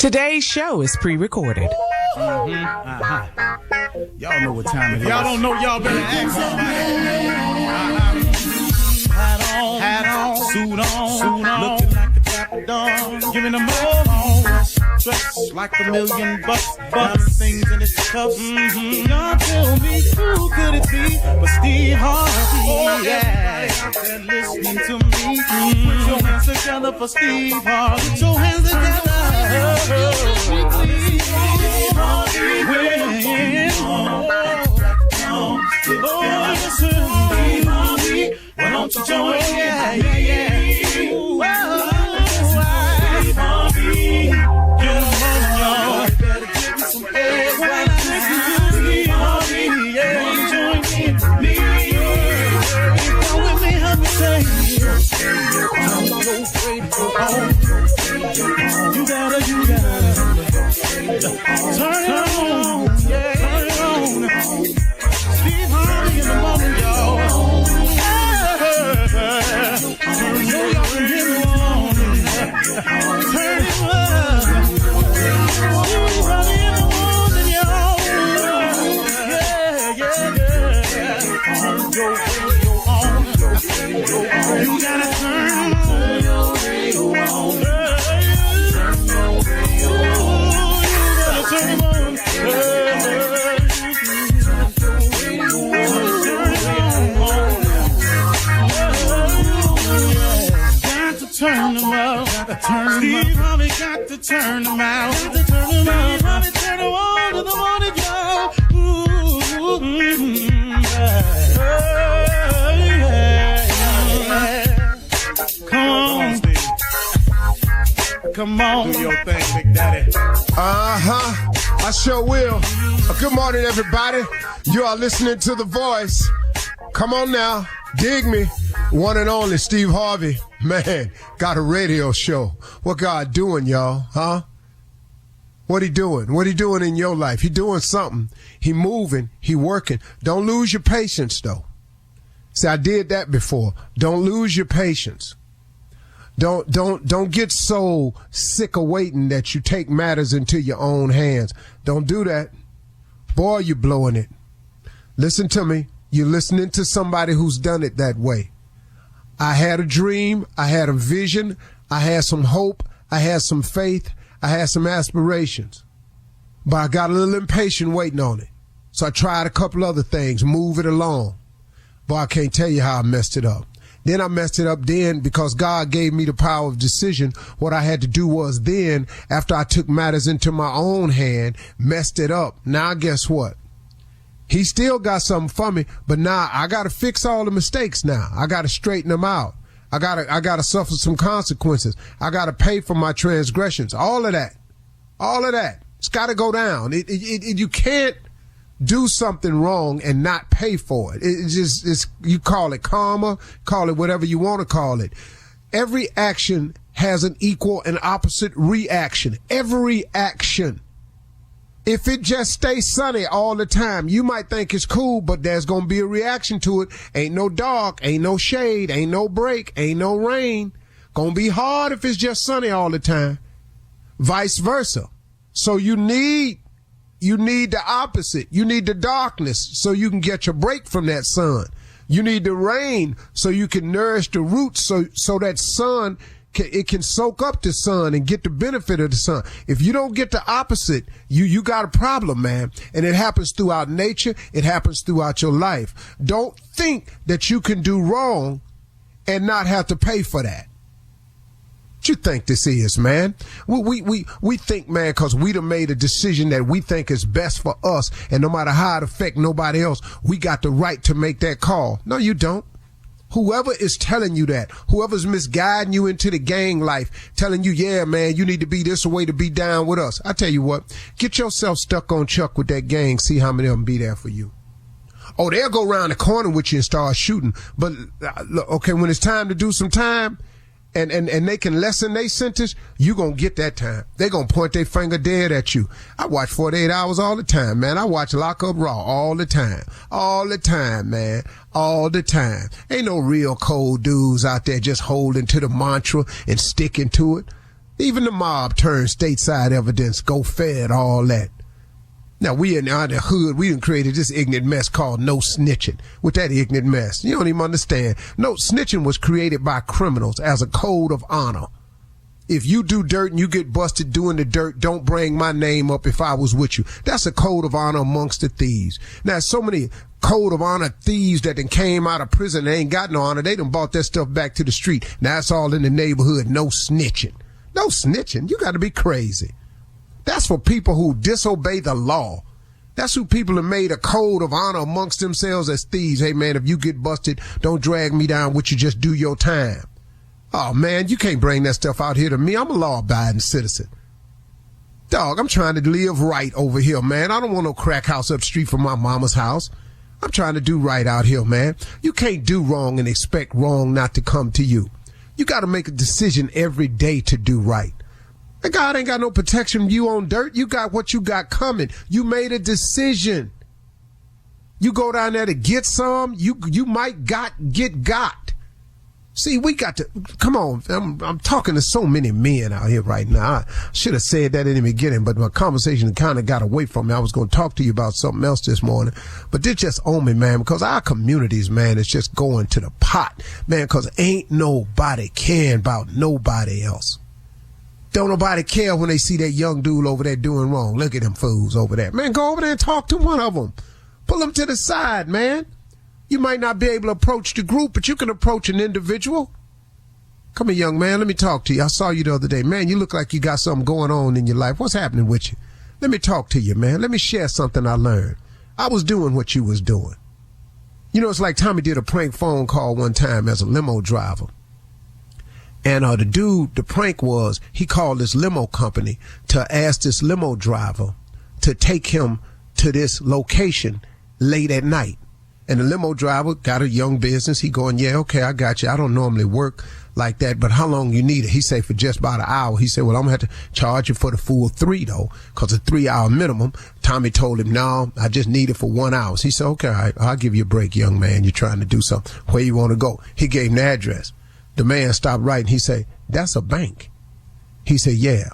Today's show is pre-recorded. Y'all know what time it is. Y'all don't know, y'all better ask somebody. Hat on, suit on, looking like the Dapper Dawn, giving them all dressed like $1 million bucks, things in his cuffs. Y'all tell me who could it be but Steve Harvey? Oh yeah, they're listening to me. Put your hands together for Steve Harvey. Put your hands together. Steve Harvey, Steve Harvey, why don't you join? Yeah. Steve Harvey, get on, y'all. Better give me some eggs right now. Steve Harvey, yeah, join me. Come with me, help me say, I'm so afraid to go home. You gotta turn it on, yeah, turn it on. Steve Harvey in the morning, y'all. Turn it on. You gotta turn your radio on. Turn it on. Turn them out. Steve Harvey got to turn them out. Steve Harvey turn them on to the morning, y'all. Come on. Do your thing, Big Daddy. I sure will. Good morning, everybody. You are listening to The Voice. Come on now. Dig me. One and only Steve Harvey. Man, got a radio show. What God doing, y'all? Huh? What he doing? What he doing in your life? He doing something. He moving. He working. Don't lose your patience, though. See, I did that before. Don't lose your patience. Don't get so sick of waiting that you take matters into your own hands. Don't do that. Boy, you're blowing it. Listen to me. You're listening to somebody who's done it that way. I had a dream. I had a vision. I had some hope. I had some faith. I had some aspirations. But I got a little impatient waiting on it. So I tried a couple other things, move it along. Boy, I can't tell you how I messed it up. Then I messed it up then because God gave me the power of decision. What I had to do was then, after I took matters into my own hand, messed it up. Now guess what? He still got something for me, but now I got to fix all the mistakes now. I got to straighten them out. I got to suffer some consequences. I got to pay for my transgressions. All of that. It's got to go down. You can't do something wrong and not pay for it. You call it karma, call it whatever you want to call it. Every action has an equal and opposite reaction. Every action. If it just stays sunny all the time, you might think it's cool, but there's going to be a reaction to it. Ain't no dark, ain't no shade, ain't no break, ain't no rain. Going to be hard if it's just sunny all the time. Vice versa. So you need the opposite. You need the darkness so you can get your break from that sun. You need the rain so you can nourish the roots so that sun can soak up the sun and get the benefit of the sun. If you don't get the opposite, you got a problem, man. And it happens throughout nature. It happens throughout your life. Don't think that you can do wrong and not have to pay for that. What you think this is, man? We think, man, because we done made a decision that we think is best for us, and no matter how it affect nobody else, we got the right to make that call. No, you don't. Whoever is telling you that, whoever's misguiding you into the gang life, telling you, yeah, man, you need to be this way to be down with us. I tell you what, get yourself stuck on Chuck with that gang, see how many of them be there for you. Oh, they'll go around the corner with you and start shooting. But, okay, when it's time to do some time, and they can lessen their sentence, you gonna get that time. They gonna point their finger dead at you. I watch 48 Hours all the time, man. I watch Lock Up Raw all the time. All the time, man. All the time. Ain't no real cold dudes out there just holding to the mantra and sticking to it. Even the mob turned stateside evidence, go fed, all that. Now, we in the hood, we done created this ignorant mess called no snitching. With that ignorant mess, you don't even understand. No, snitching was created by criminals as a code of honor. If you do dirt and you get busted doing the dirt, don't bring my name up if I was with you. That's a code of honor amongst the thieves. Now, so many code of honor thieves that done came out of prison, they ain't got no honor. They done bought that stuff back to the street. Now it's all in the neighborhood. No snitching. No snitching. You got to be crazy. That's for people who disobey the law. That's who people have made a code of honor amongst themselves as thieves. Hey, man, if you get busted, don't drag me down with you. Just do your time. Oh, man, you can't bring that stuff out here to me. I'm a law-abiding citizen. Dog, I'm trying to live right over here, man. I don't want no crack house up the street from my mama's house. I'm trying to do right out here, man. You can't do wrong and expect wrong not to come to you. You got to make a decision every day to do right. And God ain't got no protection from you on dirt. You got what you got coming. You made a decision. You go down there to get some, you might get got. See, we got to, come on, I'm talking to so many men out here right now. I should have said that in the beginning, but my conversation kind of got away from me. I was going to talk to you about something else this morning, but this just on me, man, because our communities, man, is just going to the pot, man, because ain't nobody caring about nobody else. Don't nobody care when they see that young dude over there doing wrong. Look at them fools over there. Man, go over there and talk to one of them. Pull them to the side, man. You might not be able to approach the group, but you can approach an individual. Come here, young man. Let me talk to you. I saw you the other day. Man, you look like you got something going on in your life. What's happening with you? Let me talk to you, man. Let me share something I learned. I was doing what you was doing. You know, it's like Tommy did a prank phone call one time as a limo driver. And the prank was, he called this limo company to ask this limo driver to take him to this location late at night. And the limo driver got a young business. He going, yeah, okay, I got you. I don't normally work like that, but how long you need it? He said for just about an hour. He said, well, I'm going to have to charge you for the full 3 though, because a 3-hour minimum. Tommy told him, no, I just need it for 1 hour. He said, okay, all right, I'll give you a break, young man. You're trying to do something. Where you want to go? He gave him the address. The man stopped writing. He said, that's a bank. He said, yeah.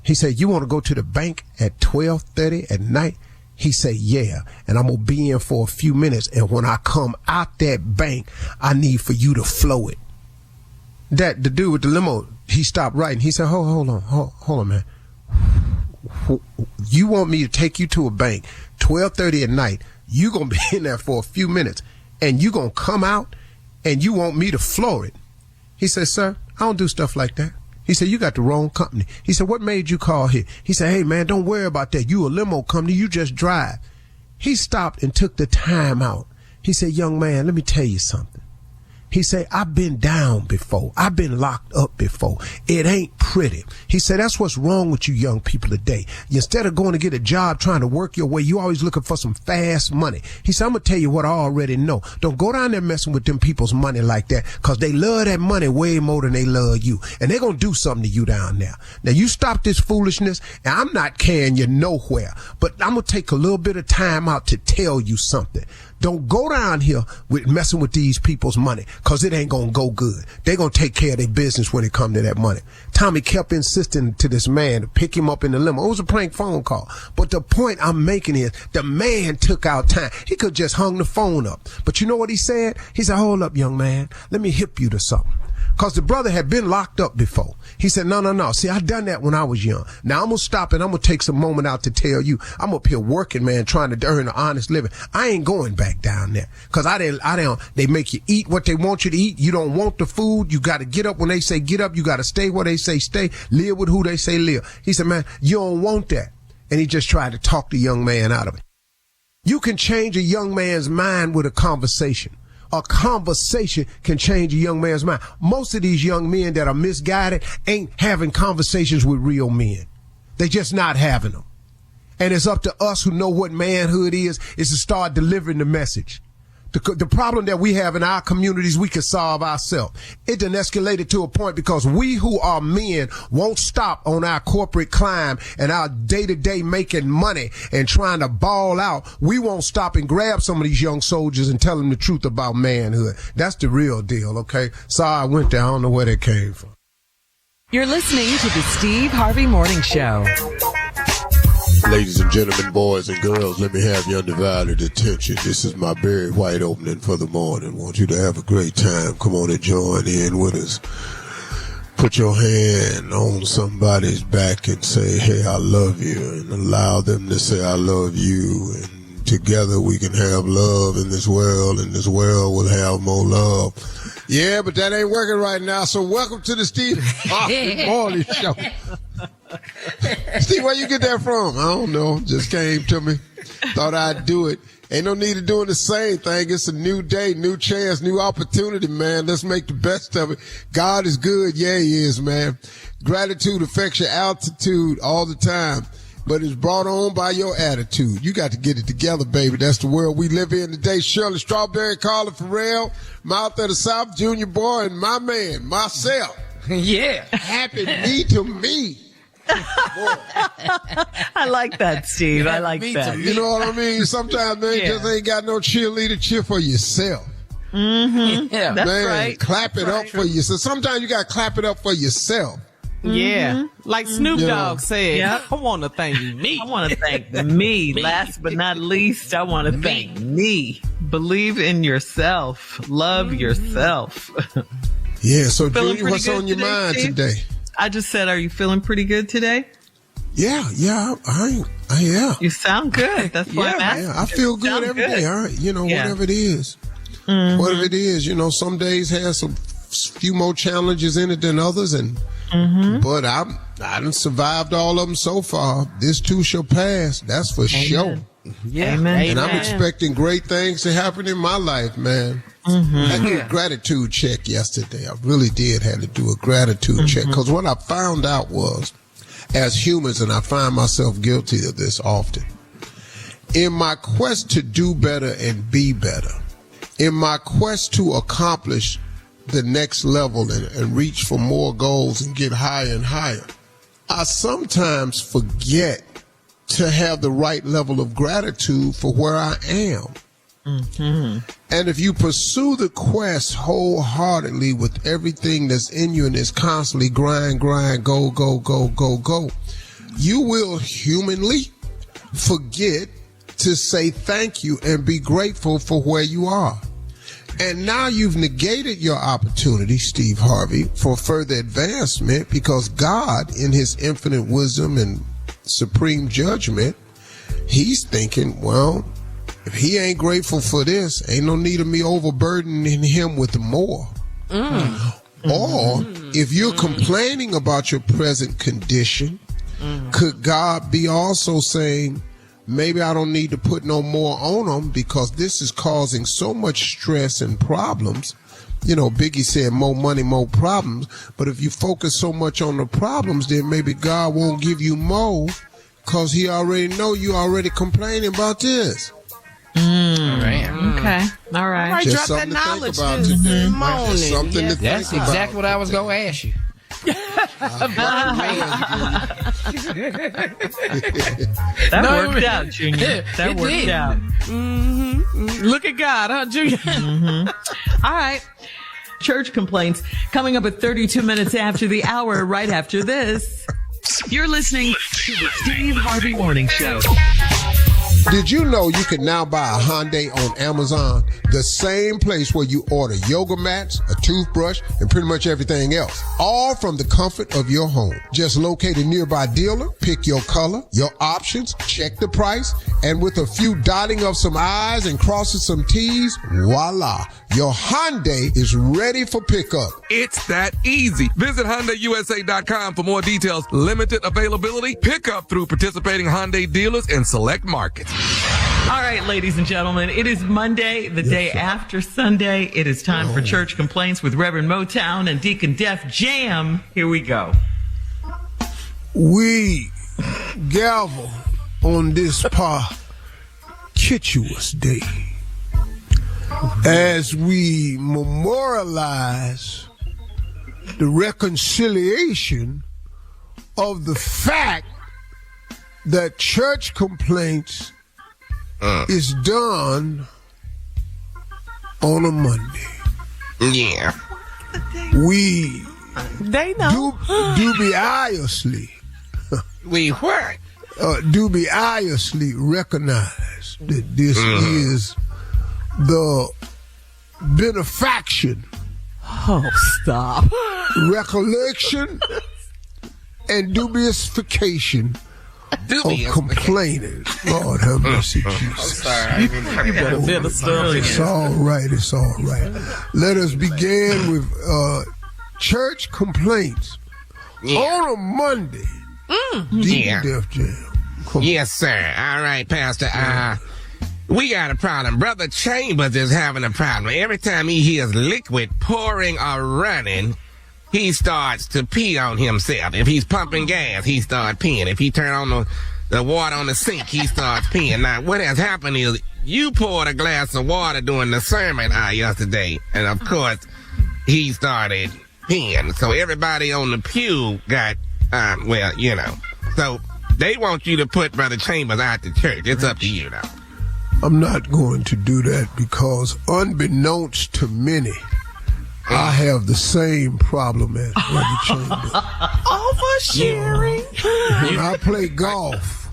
He said, you want to go to the bank at 12:30 at night? He said, yeah, and I'm going to be in for a few minutes, and when I come out that bank, I need for you to flow it. The dude with the limo, he stopped writing. He said, hold on, man. You want me to take you to a bank, 12:30 at night, you going to be in there for a few minutes, and you going to come out, and you want me to floor it? He said, sir, I don't do stuff like that. He said, you got the wrong company. He said, what made you call here? He said, hey, man, don't worry about that. You a limo company. You just drive. He stopped and took the time out. He said, young man, let me tell you something. He said, I've been down before. I've been locked up before. It ain't pretty. He said, that's what's wrong with you young people today. Instead of going to get a job trying to work your way, you always looking for some fast money. He said, I'm going to tell you what I already know. Don't go down there messing with them people's money like that, because they love that money way more than they love you. And they're going to do something to you down there. Now, you stop this foolishness, and I'm not carrying you nowhere, but I'm going to take a little bit of time out to tell you something. Don't go down here with messing with these people's money, because it ain't going to go good. They're going to take care of their business when it comes to that money. Tommy kept insisting to this man to pick him up in the limo. It was a prank phone call. But the point I'm making is the man took out time. He could just hung the phone up. But you know what he said? He said, hold up, young man. Let me hip you to something. Because the brother had been locked up before. He said, no. See, I done that when I was young. Now I'm going to stop and I'm going to take some moment out to tell you, I'm up here working, man, trying to earn an honest living. I ain't going back down there. Because they make you eat what they want you to eat. You don't want the food. You got to get up when they say get up. You got to stay where they say stay. Live with who they say live. He said, man, you don't want that. And he just tried to talk the young man out of it. You can change a young man's mind with a conversation. A conversation can change a young man's mind. Most of these young men that are misguided ain't having conversations with real men. They just not having them. And it's up to us who know what manhood is to start delivering the message. The problem that we have in our communities, we can solve ourselves. It done escalated to a point because we who are men won't stop on our corporate climb and our day-to-day making money and trying to ball out. We won't stop and grab some of these young soldiers and tell them the truth about manhood. That's the real deal, okay? Sorry, I went there. I don't know where that came from. You're listening to the Steve Harvey Morning Show. Ladies and gentlemen, boys and girls, let me have your undivided attention. This is my Barry White opening for the morning. Want you to have a great time. Come on and join in with us. Put your hand on somebody's back and say, hey, I love you, and allow them to say, I love you. And together we can have love in this world, and this world will have more love. Yeah, but that ain't working right now. So welcome to the Steve Harvey Morning Show. Steve, where you get that from? I don't know. Just came to me. Thought I'd do it. Ain't no need of doing the same thing. It's a new day, new chance, new opportunity, man. Let's make the best of it. God is good. Yeah, he is, man. Gratitude affects your altitude all the time, but it's brought on by your attitude. You got to get it together, baby. That's the world we live in today. Shirley Strawberry, Carla Farrell, Mouth of the South, Junior Boy, and my man, myself. Yeah. Happy me to me. I like that, Steve. I like that. You know what I mean? Sometimes, man, you just ain't got no cheerleader. Cheer for yourself. Mm-hmm. Yeah, that's man, right. Clap it up for yourself. Sometimes you got to clap it up for yourself. Yeah. Like Snoop Dogg said, Yep. I want to thank me. I want to thank me. Last but not least, I want to thank me. Believe in yourself. Love yourself. Yeah, so Feeling Junior, what's pretty on your good mind Steve? today? I just said, are you feeling pretty good today? Yeah. Yeah. You sound good. That's why I'm asking. I feel good every day. All right. You know, whatever it is. Mm-hmm. Whatever it is, you know, some days have some few more challenges in it than others. But I done survived all of them so far. This too shall pass. That's for sure. Yeah. Amen. And I'm expecting great things to happen in my life, man. I did a gratitude check yesterday. I really did have to do a gratitude check because what I found out was, as humans, and I find myself guilty of this often, in my quest to do better and be better, in my quest to accomplish the next level and reach for more goals and get higher and higher, I sometimes forget to have the right level of gratitude for where I am. And if you pursue the quest wholeheartedly with everything that's in you and is constantly grind, go, you will humanly forget to say thank you and be grateful for where you are. And now you've negated your opportunity, Steve Harvey, for further advancement because God, in his infinite wisdom and supreme judgment, he's thinking, well, if he ain't grateful for this, ain't no need of me overburdening him with more. Or if you're complaining about your present condition, could God be also saying, maybe I don't need to put no more on them because this is causing so much stress and problems. You know, Biggie said more money, more problems. But if you focus so much on the problems, then maybe God won't give you more because he already know you already complaining about this. Okay. All right. Just drop that something to knowledge think about this today. morning. Just something to That's think exactly about. what I was going to ask you. That worked out, Junior. That It worked did. out. Look at God, huh, Junior? All right. Church complaints coming up at 32 minutes after the hour, right after this. You're listening to the Steve Harvey Morning Show. Did you know you can now buy a Hyundai on Amazon, the same place where you order yoga mats, a toothbrush, and pretty much everything else, all from the comfort of your home. Just locate a nearby dealer, pick your color, your options, check the price, and with a few dotting of some I's and crossing some T's, voila, your Hyundai is ready for pickup. It's that easy. Visit HyundaiUSA.com for more details. Limited availability. Pickup through participating Hyundai dealers in select markets. All right, ladies and gentlemen, it is Monday, the day after Sunday. It is time for Church Complaints with Reverend Motown and Deacon Def Jam. Here we go. We gavel on this parkituous day as we memorialize the reconciliation of the fact that church complaints is done on a Monday. Yeah. We They know. Dubiously. We what? Dubiously recognize that this is the benefaction, Oh, stop. recollection, and dubiousfication of complaining. Lord have mercy, Jesus. You better minister. It's all right. It's all right. Let us begin with church complaints on a Monday. Deep Def Jam. Yes, sir. All right, Pastor. We got a problem. Brother Chambers is having a problem. Every time he hears liquid pouring or running, he starts to pee on himself. If he's pumping gas, he starts peeing. If he turn on the water on the sink, he starts peeing. Now, what has happened is you poured a glass of water during the sermon yesterday, and of course, he started peeing. So everybody on the pew got, so they want you to put Brother Chambers out the church. It's up to you now. I'm not going to do that because unbeknownst to many, I have the same problem as Brother Chambers. Oversharing. When I play golf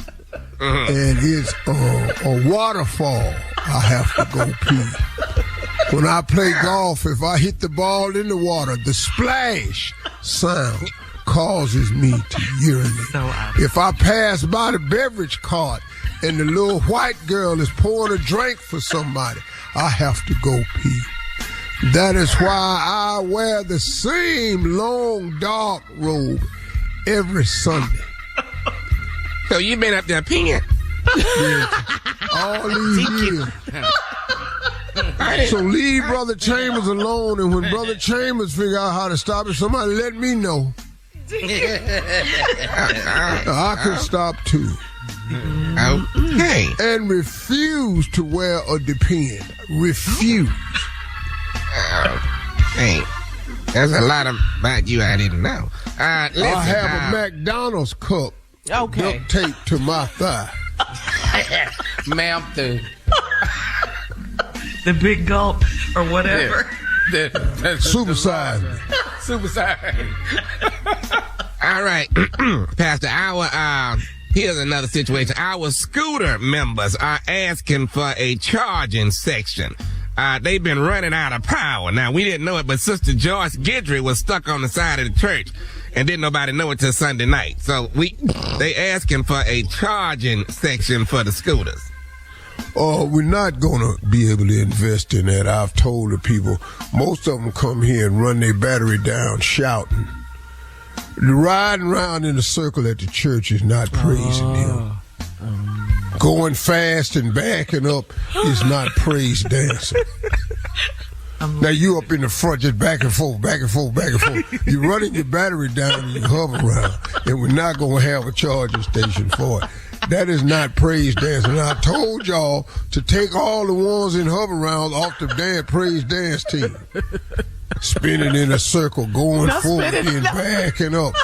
and it's a waterfall, I have to go pee. When I play golf, if I hit the ball in the water, the splash sound causes me to urinate. If I pass by the beverage cart and the little white girl is pouring a drink for somebody, I have to go pee. That is why I wear the same long dark robe every Sunday. So you been up there peeing? All these years. So leave Brother Chambers alone, and when Brother Chambers figure out how to stop it, somebody let me know. I can stop too. Okay. And refuse to wear a depend. Refuse. Hey, there's a lot about you I didn't know. Listen, I have a McDonald's cup duct taped to my thigh. Ma'am, The big gulp or whatever. Supersize me. All right, Pastor, here's another situation. Our scooter members are asking for a charging section. They've been running out of power. Now, we didn't know it, but Sister Joyce Guidry was stuck on the side of the church, and didn't nobody know it till Sunday night. So they asking for a charging section for the scooters. We're not going to be able to invest in that. I've told the people, most of them come here and run their battery down shouting. Riding around in a circle at the church is not praising him. Going fast and backing up is not praise dancing. Now you up in the front just back and forth, back and forth, back and forth. You're running your battery down and you hover around, and we're not going to have a charging station for it. That is not praise dancing. And I told y'all to take all the ones in hover around off the damn praise dance team. Spinning in a circle, going forward, then backing up.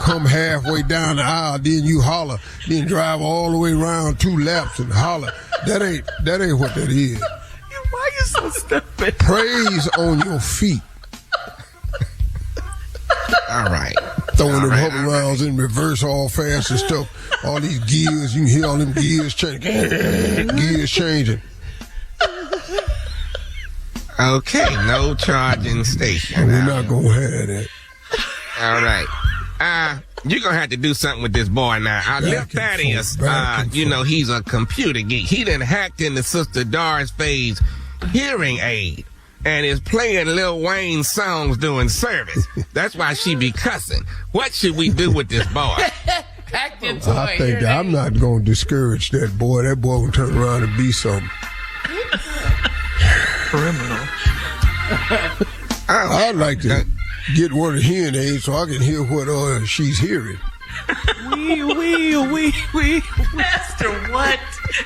Come halfway down the aisle, then you holler, then drive all the way around 2 laps and holler. That ain't what that is. Why you so stupid? Praise on your feet. All right. Throwing them hover rounds in reverse all fast and stuff. All these gears, you can hear all them gears changing. Gears changing. Okay, no charging station. We're not going to have that. All right. You're going to have to do something with this boy now. Lil Thaddeus, he's a computer geek. He done hacked into Sister Doris Faye's hearing aid and is playing Lil Wayne's songs during service. That's why she be cussing. What should we do with this boy? I think that I'm not going to discourage that boy. That boy will turn around and be something. Criminal. I'd like to get one of the hearing aids so I can hear what she's hearing. Wee. Pastor, what?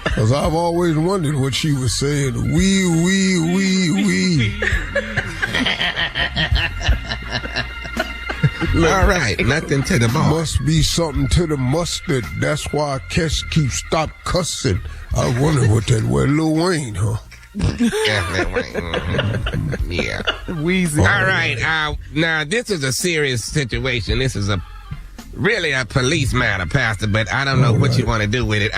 Because I've always wondered what she was saying. Wee. Look, all right, nothing to the boy. Must be something to the mustard. That's why Kes keeps stop cussing. I wonder what that was. Lil Wayne, huh? Yeah. Wheezy. All right. Now, this is a serious situation. This is really a police matter, Pastor, but I don't know what you want to do with it.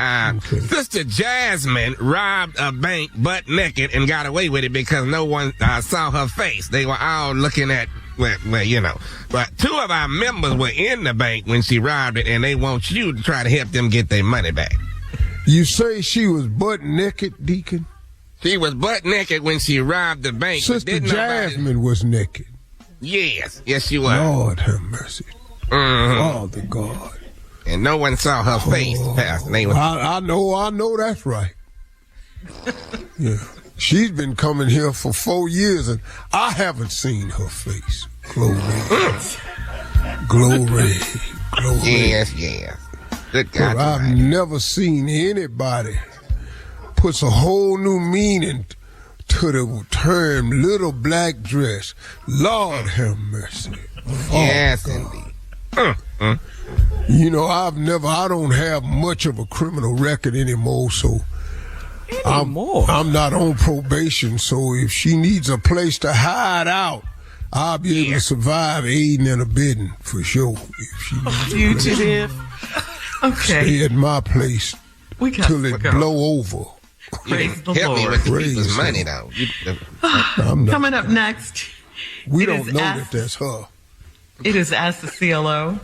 Sister Jasmine robbed a bank butt naked and got away with it because no one saw her face. They were all looking at, well, you know. But 2 of our members were in the bank when she robbed it, and they want you to try to help them get their money back. You say she was butt naked, Deacon? She was butt naked when she robbed the bank. Sister Jasmine was naked. Yes, she was. Lord have mercy. Father God. And no one saw her face, Pastor. I know that's right. Yeah. She's been coming here for 4 years, and I haven't seen her face. Glory. Glory. Yes. Good God. I've never seen anybody puts a whole new meaning to the term little black dress. Lord have mercy. Yes, God. indeed. You know, I don't have much of a criminal record anymore, so I'm not on probation, so if she needs a place to hide out, I'll be able to survive aiding and abetting for sure. If she needs Fugitive. Okay. stay at my place till it blow over. Praise the Help me Lord. with the people's money, though. Coming up next. We it don't is know that that's her. It is Ask the CLO.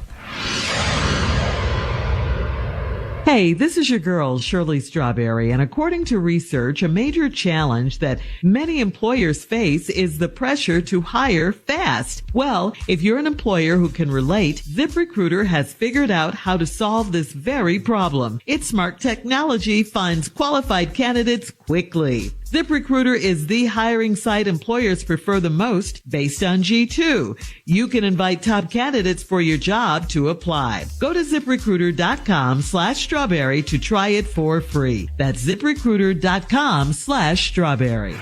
Hey, this is your girl, Shirley Strawberry, and according to research, a major challenge that many employers face is the pressure to hire fast. Well, if you're an employer who can relate, ZipRecruiter has figured out how to solve this very problem. Its smart technology finds qualified candidates quickly. ZipRecruiter is the hiring site employers prefer the most based on G2. You can invite top candidates for your job to apply. Go to ZipRecruiter.com/strawberry to try it for free. That's ZipRecruiter.com/strawberry.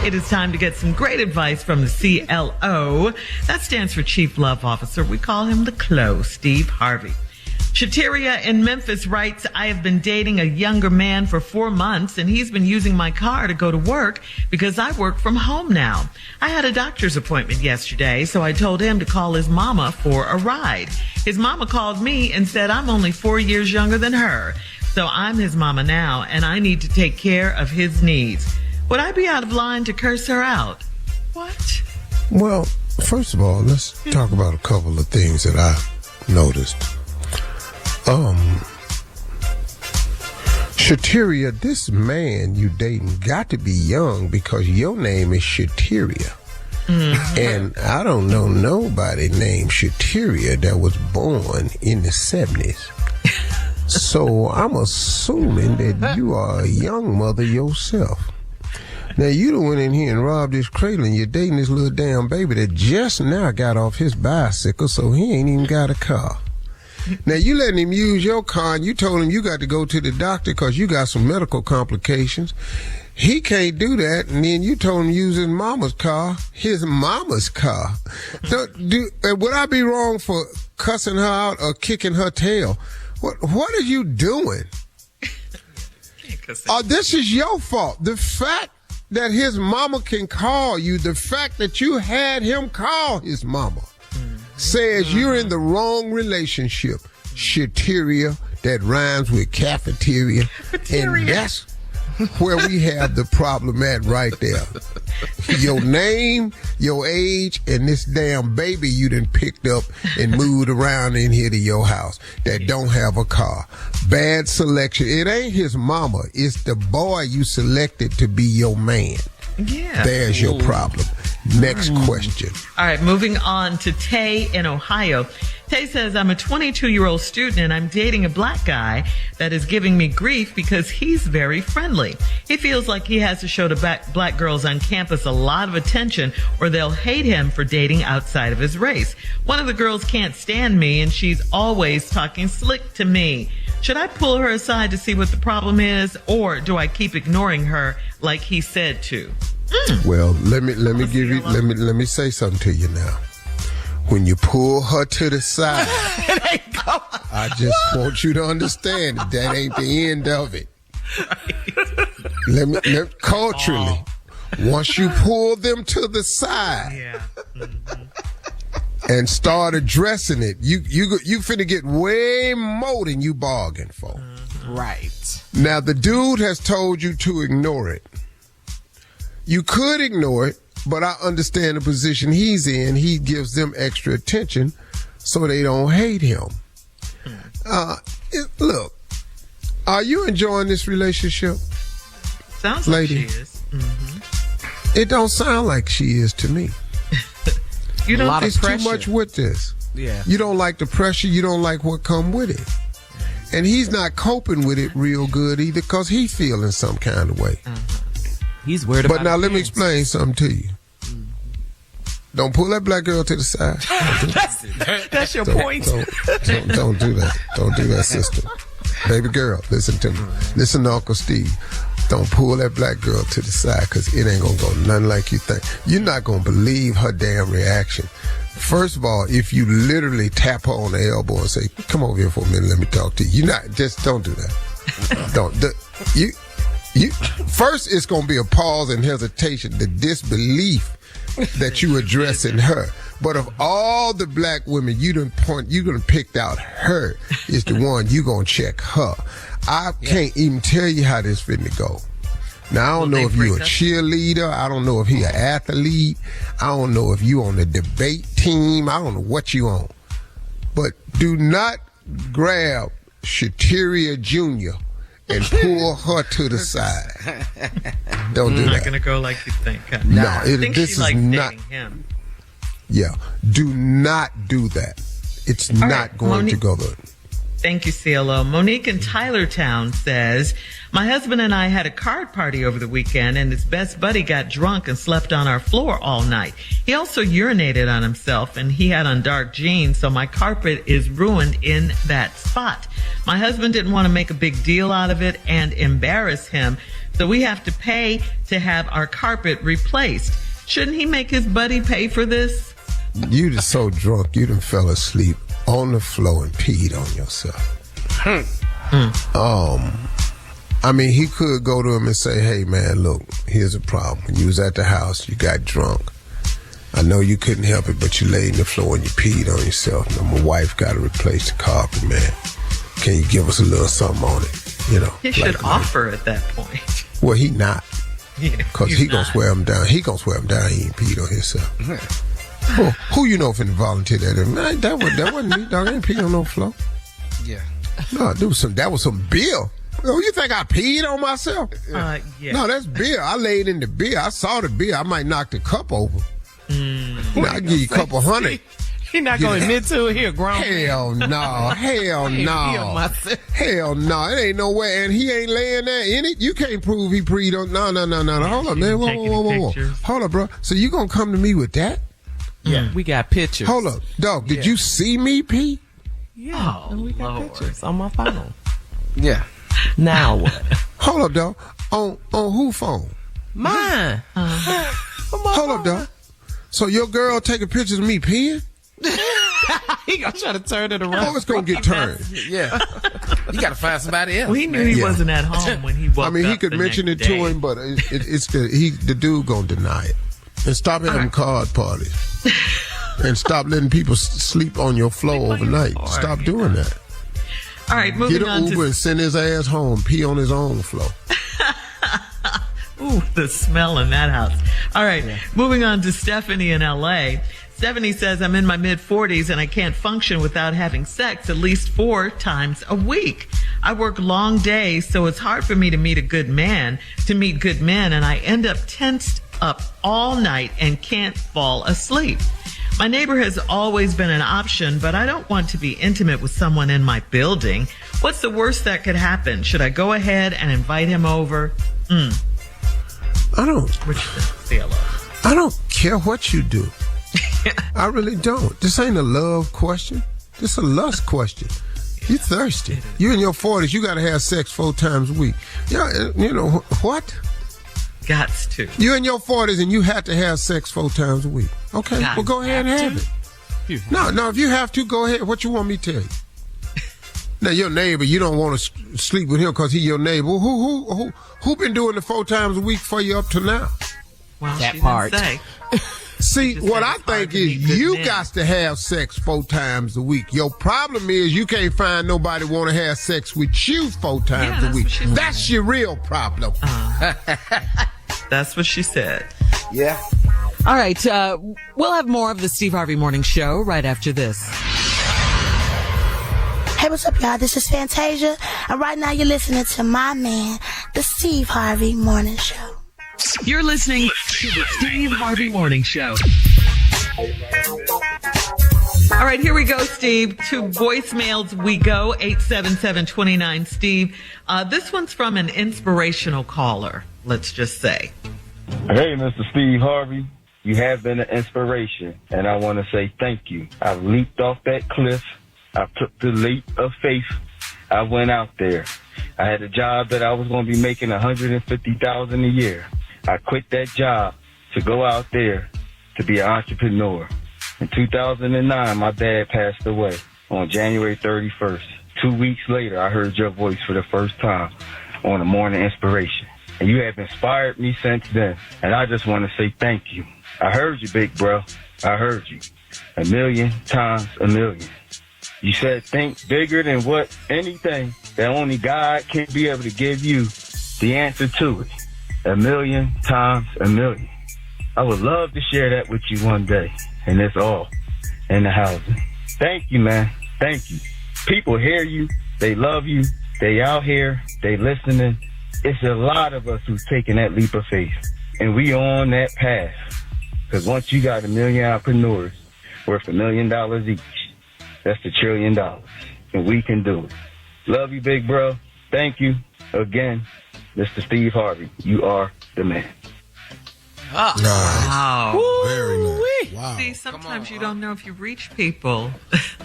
It is time to get some great advice from the CLO. That stands for Chief Love Officer. We call him the CLO, Steve Harvey. Shateria in Memphis writes, I have been dating a younger man for 4 months, and he's been using my car to go to work because I work from home now. I had a doctor's appointment yesterday, so I told him to call his mama for a ride. His mama called me and said I'm only 4 years younger than her. So I'm his mama now, and I need to take care of his needs. Would I be out of line to curse her out? What? Well, first of all, let's talk about a couple of things that I noticed. Shateria, this man you dating got to be young because your name is Shateria. And I don't know nobody named Shateria that was born in the 70s. So I'm assuming that you are a young mother yourself. Now, you done went in here and robbed this cradle, and you're dating this little damn baby that just now got off his bicycle, so he ain't even got a car. Now, you letting him use your car, and you told him you got to go to the doctor because you got some medical complications. He can't do that, and then you told him to use his mama's car. His mama's car. Would I be wrong for cussing her out or kicking her tail? What are you doing? This is your fault. The fact that his mama can call you, the fact that you had him call his mama, says you're in the wrong relationship. Shateria, that rhymes with cafeteria. And that's where we have the problem at right there. Your name, your age, and this damn baby you done picked up and moved around in here to your house that don't have a car. Bad selection. It ain't his mama. It's the boy you selected to be your man. Yeah. There's your problem. Next question. All right, moving on to Tay in Ohio. Tay says, I'm a 22-year-old student and I'm dating a black guy that is giving me grief because he's very friendly. He feels like he has to show the black girls on campus a lot of attention or they'll hate him for dating outside of his race. One of the girls can't stand me and she's always talking slick to me. Should I pull her aside to see what the problem is, or do I keep ignoring her like he said to? Well, let me say something to you now. When you pull her to the side, I just want you to understand that ain't the end of it. culturally, once you pull them to the side and start addressing it, you finna get way more than you bargained for. Right. Now, the dude has told you to ignore it. You could ignore it, but I understand the position he's in. He gives them extra attention so they don't hate him. Look, are you enjoying this relationship? Sounds lady? like she is. Mm-hmm. It don't sound like she is to me. You don't. A lot of It's too pressure. much with this. Yeah. You don't like the pressure. You don't like what come with it. And he's not coping with it real good either because he's feeling some kind of way. He's weird about But now his let me hands. explain something to you. Don't pull that black girl to the side. That's your point. Don't do that. Don't do that, sister. Baby girl, listen to me. Listen to Uncle Steve. Don't pull that black girl to the side because it ain't going to go nothing like you think. You're not going to believe her damn reaction. First of all, if you literally tap her on the elbow and say, come over here for a minute, let me talk to you. Just don't do that. First, it's going to be a pause and hesitation, the disbelief that you addressing her. But of all the black women you done picked out, her is the one you gonna check her. I can't even tell you how this finna go. Now I don't know if you a cheerleader. I don't know if he an athlete. I don't know if you on the debate team. I don't know what you on. But do not grab Shateria Jr. and pull her to the side. Don't do that. Not gonna go like you think. Huh? No, I think this she is likes not. dating him. Yeah, do not do that. It's not going to go there. Thank you, CLO. Monique in Tylertown says, my husband and I had a card party over the weekend and his best buddy got drunk and slept on our floor all night. He also urinated on himself and he had on dark jeans, so my carpet is ruined in that spot. My husband didn't want to make a big deal out of it and embarrass him, so we have to pay to have our carpet replaced. Shouldn't he make his buddy pay for this? You just so drunk, you done fell asleep on the floor and peed on yourself. I mean, he could go to him and say, hey, man, look, here's a problem. When you was at the house, you got drunk. I know you couldn't help it, but you laid on the floor and you peed on yourself. Now, my wife got to replace the carpet, man. Can you give us a little something on it? You know, He should offer at that point. Well, he not. Yeah, Because he's he going to not. swear him down. He going to swear him down he ain't peed on himself. Well, who you know finna volunteer that? Man, that wasn't me, dog. I ain't peed on no floor. Yeah. No, that was some beer. Oh, you think I peed on myself? Yeah. No, that's beer. I laid in the beer. I saw the beer. I might knock the cup over. I'll give you a couple hundred. He not going to admit to it. He a grown man. Hell no. Hell Feel no. myself. Hell no. It ain't no way. And he ain't laying there in it. You can't prove he peed on. No. Hold up, man. Whoa. Hold up, bro. So you gonna come to me with that? Yeah, we got pictures. Hold up. Dog, did you see me pee? Yeah, and we got Lord. pictures on my phone. Yeah. Now what? Hold up, dog. On who phone? Mine. Hold up, dog. So your girl taking pictures of me peeing? He gonna try to turn it around. Oh, it's gonna get turned. Yeah. You got to find somebody else. Well, he knew he Yeah. wasn't at home when he woke I mean, he up could the mention it next to day. him, but it's the dude gonna deny it. And stop having card parties. And stop letting people sleep on your floor overnight. Stop doing that. All right, moving Get on an Uber and send his ass home. Pee on his own floor. Ooh, the smell in that house. All right, moving on to Stephanie in LA. Stephanie says, I'm in my mid-40s and I can't function without having sex at least 4 times a week. I work long days, so it's hard for me to meet good men, and I end up tensed up all night and can't fall asleep. My neighbor has always been an option, but I don't want to be intimate with someone in my building. What's the worst that could happen? Should I go ahead and invite him over? I don't What you think, CLO? I don't care what you do. I really don't. This ain't a love question. This a lust question. You thirsty. You in your 40s, you got to have sex 4 times a week. Yeah, you know, what? Gots to. You in your 40s and you have to have sex 4 times a week. Okay, well, go ahead and have it. No, if you have to, go ahead. What you want me to tell you? Now, your neighbor, you don't want to sleep with him because he's your neighbor. Who been doing it 4 times a week for you up to now? Well, That she part. didn't say. See, Just what said I it's hard think to is be good you men. got to have sex 4 times a week. Your problem is you can't find nobody want to have sex with you 4 times a that's week. what she said. That's your real problem. That's what she said. Yeah. All right, we'll have more of the Steve Harvey Morning Show right after this. Hey, what's up, y'all? This is Fantasia, and right now you're listening to my man, the Steve Harvey Morning Show. You're listening to the Steve Harvey Morning Show. All right, here we go, Steve. To voicemails we go, 877-29-STEVE. This one's from an inspirational caller, let's just say. Hey, Mr. Steve Harvey, you have been an inspiration, and I want to say thank you. I leaped off that cliff. I took the leap of faith. I went out there. I had a job that I was going to be making $150,000 a year. I quit that job to go out there to be an entrepreneur. In 2009, my dad passed away on January 31st. 2 weeks later, I heard your voice for the first time on a morning inspiration. And you have inspired me since then. And I just want to say thank you. I heard you, big bro. I heard you. 1,000,000 times 1,000,000. You said think bigger than what anything that only God can be able to give you the answer to it. 1,000,000 times 1,000,000. I would love to share that with you one day. And it's all in the housing. Thank you, man. Thank you. People hear you. They love you. They out here. They listening. It's a lot of us who's taking that leap of faith. And we on that path. Because once you got 1,000,000 entrepreneurs worth $1 million each, that's $1 trillion. And we can do it. Love you, big bro. Thank you again, Mr. Steve Harvey. You are the man. Wow. Very nice. Wow. See, sometimes you don't know if you reach people.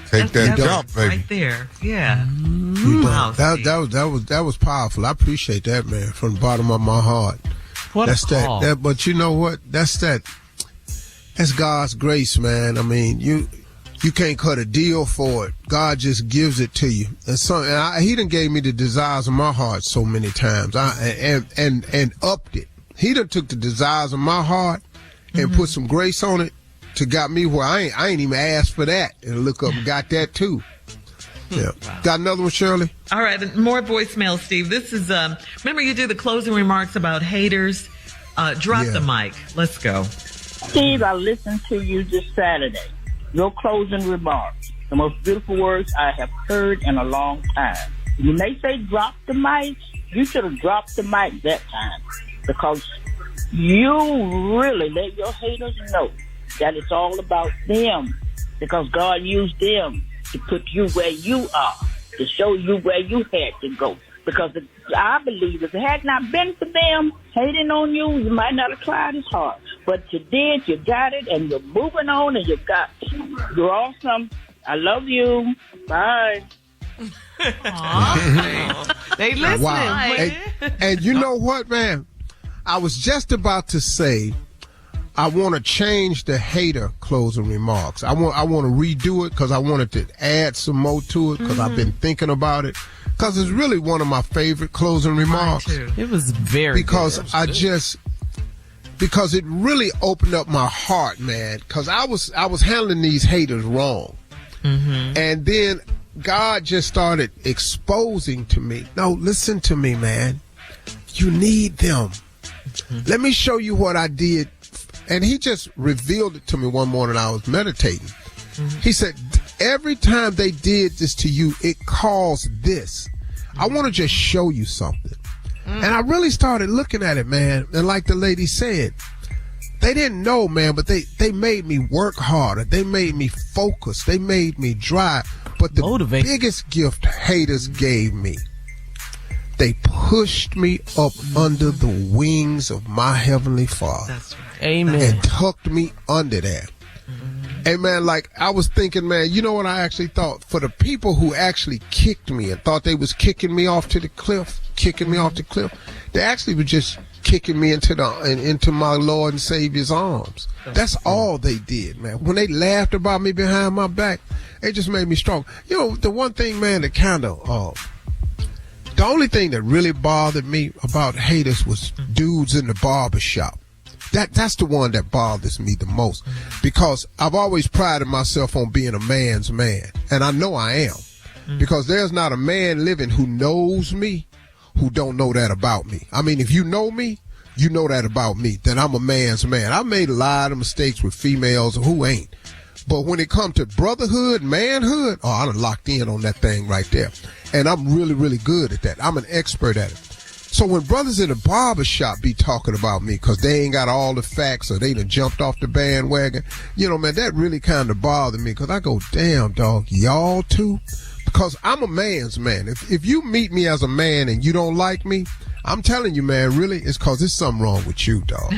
Take that That's jump, baby. right there. Yeah. You Wow, done. Steve. That was powerful. I appreciate that, man, from the bottom of my heart. What That's a call. that. But you know what? That's God's grace, man. I mean, you can't cut a deal for it. God just gives it to you. And He done gave me the desires of my heart so many times. And upped it. He done took the desires of my heart and put some grace on it to got me where I ain't even asked for that. And look up and got that too. Yeah. Wow. Got another one, Shirley? All right, more voicemail, Steve. This is, remember you do the closing remarks about haters? Drop the mic. Let's go. Steve, I listened to you this Saturday. Your closing remarks. The most beautiful words I have heard in a long time. You may say drop the mic. You should have dropped the mic that time. Because you really let your haters know that it's all about them. Because God used them to put you where you are, to show you where you had to go. Because I believe if it had not been for them hating on you, you might not have tried as hard. But you did, you got it, and you're moving on, and you're awesome. I love you. Bye. They listening. Wow. And you know what, man? I was just about to say, I want to change the hater closing remarks. I want to redo it because I wanted to add some more to it because I've been thinking about it. Because it's really one of my favorite closing remarks. It was very because good. Because it really opened up my heart, man. Because I was handling these haters wrong, and then God just started exposing to me. No, listen to me, man. You need them. Let me show you what I did. And he just revealed it to me one morning. I was meditating. He said, every time they did this to you, it caused this. I want to just show you something. And I really started looking at it, man. And like the lady said, they didn't know, man, but they made me work harder. They made me focus. They made me drive. But the biggest gift haters gave me, they pushed me up under the wings of my Heavenly Father. That's right. Amen. And tucked me under that. And man, like I was thinking, man, you know what I actually thought? For the people who actually kicked me and thought they was kicking me off the cliff, they actually were just kicking me into my Lord and Savior's arms. That's all they did, man. When they laughed about me behind my back, it just made me strong. You know, the one thing, man, that the only thing that really bothered me about haters was dudes in the barber shop. That's the one that bothers me the most, because I've always prided myself on being a man's man, and I know I am, because there's not a man living who knows me who don't know that about me. I mean, if you know me, you know that about me, that I'm a man's man. I made a lot of mistakes with females who ain't. But when it comes to brotherhood, manhood, I done locked in on that thing right there. And I'm really, really good at that. I'm an expert at it. So when brothers in the barber shop be talking about me because they ain't got all the facts or they done jumped off the bandwagon, you know, man, that really kind of bothered me, because I go, damn, dog, y'all too? Because I'm a man's man. If you meet me as a man and you don't like me, I'm telling you, man, really, it's because there's something wrong with you, dog.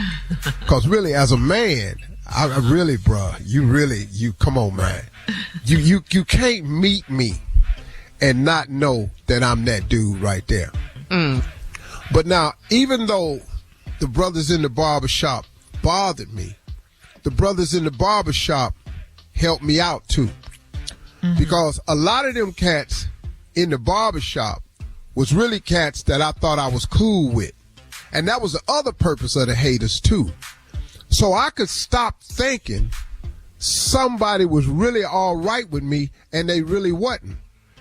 Because really, as a man, I really, bruh, you come on, man. You can't meet me and not know that I'm that dude right there. But now, even though the brothers in the barbershop bothered me, the brothers in the barbershop helped me out too. Because a lot of them cats in the barbershop was really cats that I thought I was cool with. And that was the other purpose of the haters too. So I could stop thinking somebody was really all right with me and they really wasn't.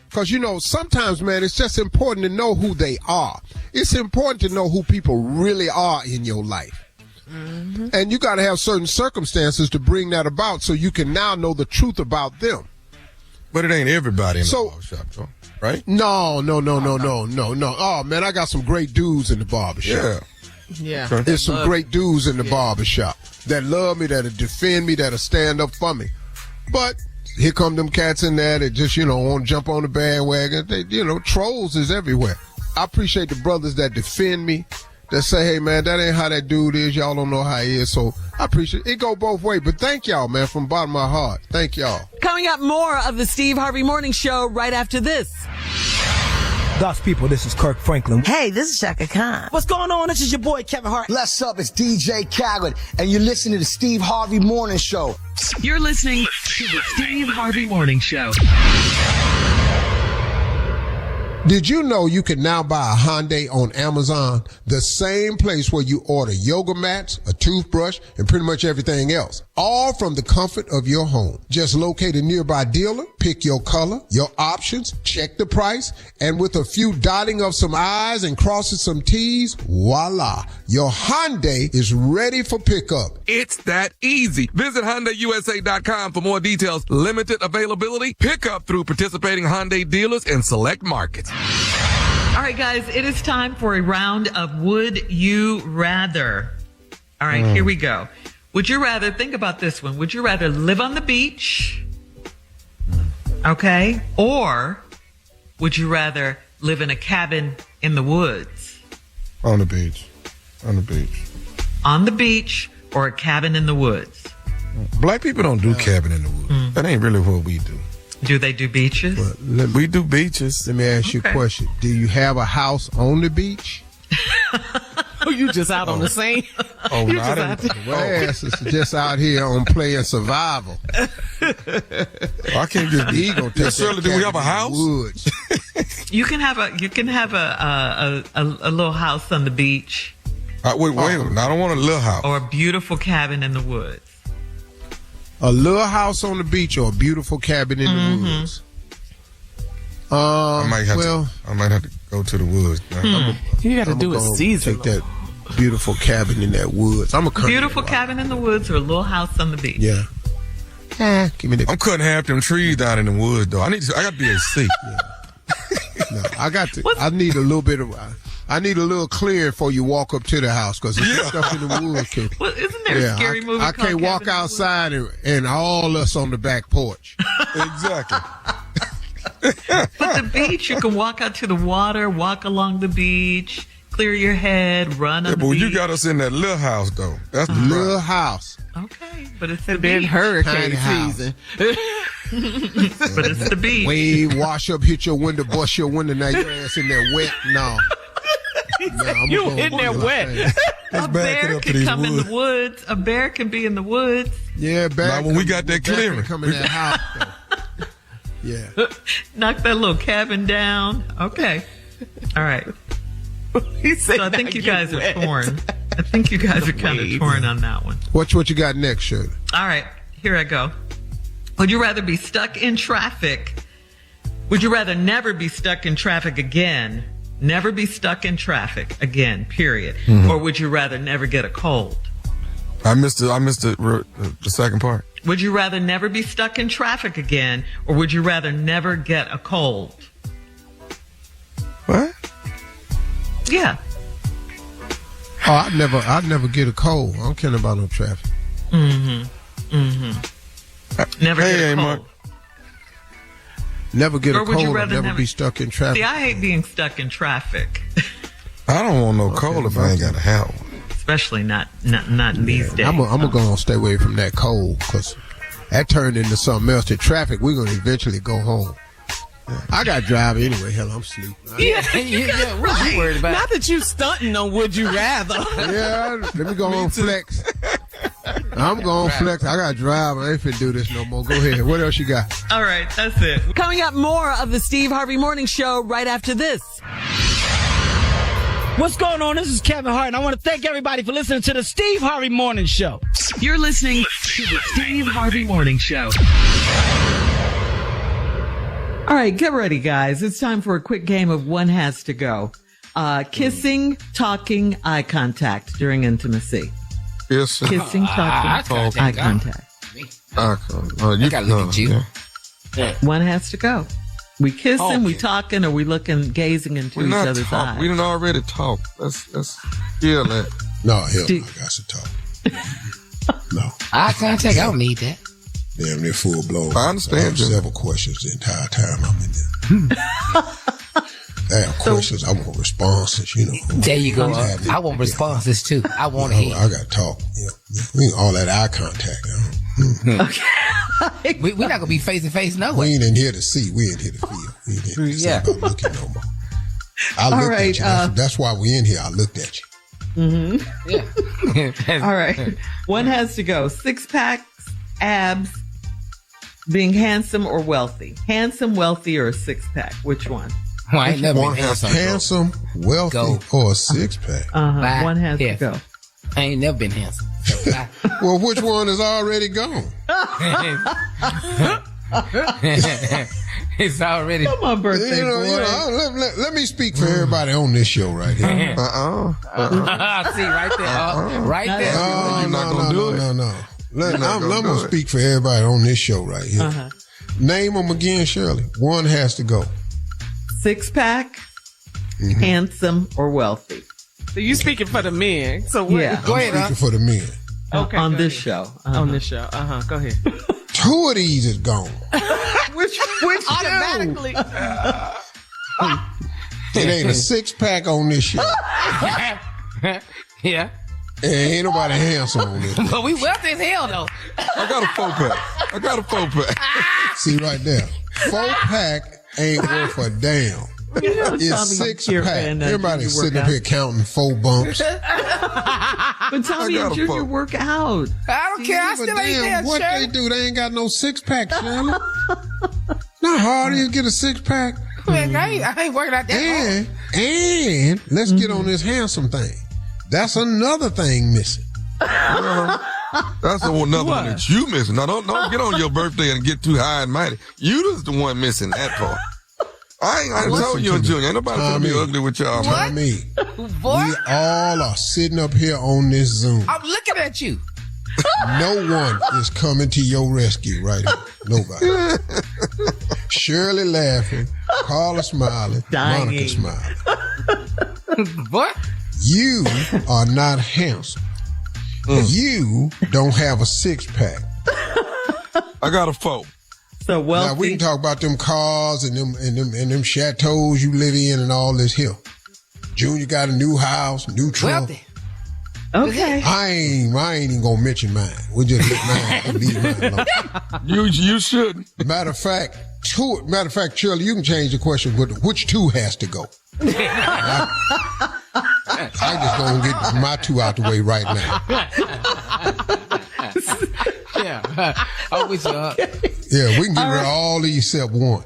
Because, you know, sometimes, man, it's just important to know who they are. It's important to know who people really are in your life. And you got to have certain circumstances to bring that about so you can now know the truth about them. But it ain't everybody in the barbershop, though, right? No. Oh, man, I got some great dudes in the barbershop. Yeah. There's some great dudes in the barbershop that love me, that'll defend me, that'll stand up for me. But here come them cats in there that just, you know, want to jump on the bandwagon. They, you know, trolls is everywhere. I appreciate the brothers that defend me, that say, hey, man, that ain't how that dude is. Y'all don't know how he is. So I appreciate it. It go both ways. But thank y'all, man, from the bottom of my heart. Thank y'all. Coming up, more of the Steve Harvey Morning Show right after this. God's people, this is Kirk Franklin. Hey, this is Shaka Khan. What's going on? This is your boy, Kevin Hart. What's up? It's DJ Khaled, and you're listening to the Steve Harvey Morning Show. You're listening to the Steve Harvey Morning Show. Did you know you can now buy a Hyundai on Amazon, the same place where you order yoga mats, a toothbrush, and pretty much everything else, all from the comfort of your home? Just locate a nearby dealer, pick your color, your options, check the price, and with a few dotting of some I's and crossing some T's, voila, your Hyundai is ready for pickup. It's that easy. Visit HyundaiUSA.com for more details. Limited availability, pickup through participating Hyundai dealers in select markets. All right, guys, it is time for a round of Would You Rather. All right, here we go. Would you rather, think about this one, would you rather live on the beach, okay, or would you rather live in a cabin in the woods? On the beach. On the beach. On the beach or a cabin in the woods? Black people don't do cabin in the woods. That ain't really what we do. Do they do beaches? We do beaches. Let me ask you a question. Do you have a house on the beach? Oh, you just out on the scene? Oh, You not just in, out Well, ass is just out here on playing survival. I can't just He gonna take Shirley, do we have a house? Woods. You can have a little house on the beach Wait, I don't want a little house. or a beautiful cabin in the woods. A little house on the beach or a beautiful cabin in the woods? I might have to go to the woods. You got to do a season. Take that beautiful cabin in that woods. I'm a Beautiful cabin in the woods or a little house on the beach? Yeah. Give me that. I'm cutting half them trees down in the woods, though. I got to be able to see. No, I need a little bit of. I need a little clear before you walk up to the house, because there's stuff in the woods. Well, isn't there a scary movie I called can't walk Cabin in the outside and all us on the back porch. Exactly. But the beach, you can walk out to the water, walk along the beach, clear your head, run on the but beach. you got us in that little house, though. That's the Little house. Okay, but it's the And then beach. hurricane Tiny house. season. But it's the beach. Wave, wash up, hit your window, bust your window. Now your ass in there wet. No. You in there wet. A bear can come in the woods. A bear can be in the woods. Yeah, bear. Now, when we got that clearing. Come in that house, though. Yeah. Knock that little cabin down. Okay. All right. He said, So I think you guys are torn. I think you guys are kind of torn on that one. What you got next, Shirley? All right. Here I go. Would you rather be stuck in traffic? Would you rather never be stuck in traffic again? Never be stuck in traffic again, period. Mm-hmm. Or would you rather never get a cold? I missed the second part. Would you rather never be stuck in traffic again, or would you rather never get a cold? What? Yeah. Oh, I'd never get a cold. I don't care about no traffic. Never get a cold. Mark. Never get Or a would you cold or rather never be stuck in traffic. See, I hate being stuck in traffic, I don't want no cold if I ain't got to have one. especially not in these days. I'm going to stay away from that cold because that turned into something else. The traffic, we're going to eventually go home. I got to drive anyway. Hell, I'm sleeping. What you worried about? Not that you stunting on would you rather. Yeah, let me go on flex. I'm going flex. I got to drive. I ain't finna do this no more. Go ahead. What else you got? All right, that's it. Coming up, more of the Steve Harvey Morning Show right after this. What's going on? This is Kevin Hart, and I want to thank everybody for listening to the Steve Harvey Morning Show. You're listening to the Steve Harvey Morning Show. All right, get ready, guys. It's time for a quick game of One Has to Go. Kissing, talking, eye contact during intimacy. Yes. Kissing, talking, eye contact. I gotta look at you. Yeah. One has to go. We kissing, we talking, or we gazing into each other's eyes. We done already talked. Let's feel that. No, hell no, I got to talk. No. Eye contact, I don't need that. Damn, they're full blown. I understand. I have several questions the entire time I'm in there. I have questions. I want responses, There you go. I want responses too. I want to hear. I got to talk. We all that eye contact. Okay. We're not going to be face to face, no way. We ain't in here to see. We in here to feel. We ain't in here to looking no more. I looked at you. That's why we in here. I looked at you. Mm-hmm. Yeah. All right. One has to go. 6-packs, abs, being handsome or wealthy. Handsome, wealthy, or a 6-pack? Which one? Well, I ain't never been handsome, wealthy, or a 6-pack. One has to go. I ain't never been handsome. Well, which one is already gone? It's already. Come on, birthday boy. Let me speak for everybody on this show right here. See, right there. Right there. You're not going to do it. No. I'm going to speak for everybody on this show right here. Name them again, Shirley. One has to go. 6-pack, handsome, or wealthy. So you speaking for the men. So what? Yeah. Go ahead. Speaking for the men. Okay. On this show. On this show. Go ahead. 2 of these is gone. Which automatically. It ain't a 6-pack on this show. Yeah. Ain't nobody handsome on this. But we wealthy as hell, though. I got a 4-pack. See right there. 4-pack ain't worth a damn. It's 6-pack. Everybody's sitting up here counting 4 bumps. But Tommy and Junior work out. I don't care. I still ain't there, what Shirley. they do, they ain't got no 6-pack, Shirley. Not hard to get a 6-pack. Man, I ain't working out that hard. And let's get on this handsome thing. That's another thing missing. That's another one that you missing. Now, don't get on your birthday and get too high and mighty. You just the one missing that part. I told you and Junior. Ain't nobody gonna be ugly with y'all. Tommy, we all are sitting up here on this Zoom. I'm looking at you. No one is coming to your rescue right here. Nobody. Shirley laughing, Carla smiling, Monica smiling. What? You are not handsome. You don't have a 6-pack. I got a 4. So wealthy. Now we can talk about them cars and them chateaus you live in and all this here. Junior got a new house, new truck. Wealthy. Okay. I ain't even gonna mention mine. We'll just leave mine alone. You shouldn't. Matter of fact, Shirley, you can change the question with which 2 has to go. I just gonna get my two out the way right now. Yeah. I wish Yeah, we can get rid of all these except one.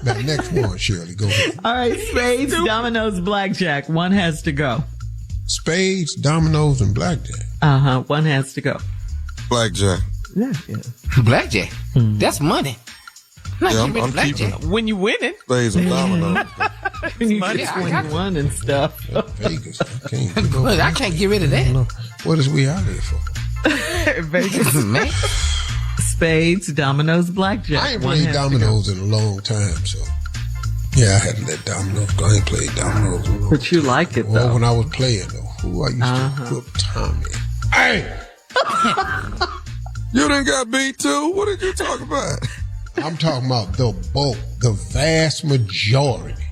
Now, next one, Shirley, go ahead. All right, spades, dominoes, blackjack. One has to go. Spades, dominoes, and blackjack. One has to go. Blackjack. Yeah. Blackjack. That's money. I'm keeping When you win it. spades and dominoes. When you just when you won and stuff. Vegas, I can't get rid of that. What is we out here for? Vegas, man. Spades, dominoes, blackjack. I ain't played dominoes in a long time, so yeah, I had to let dominoes go. I ain't played dominoes in a long But you like it, though. when I was playing, though. Who I used to whoop Tommy. Hey! You done got beat too? What did you talk about? I'm talking about the bulk, the vast majority.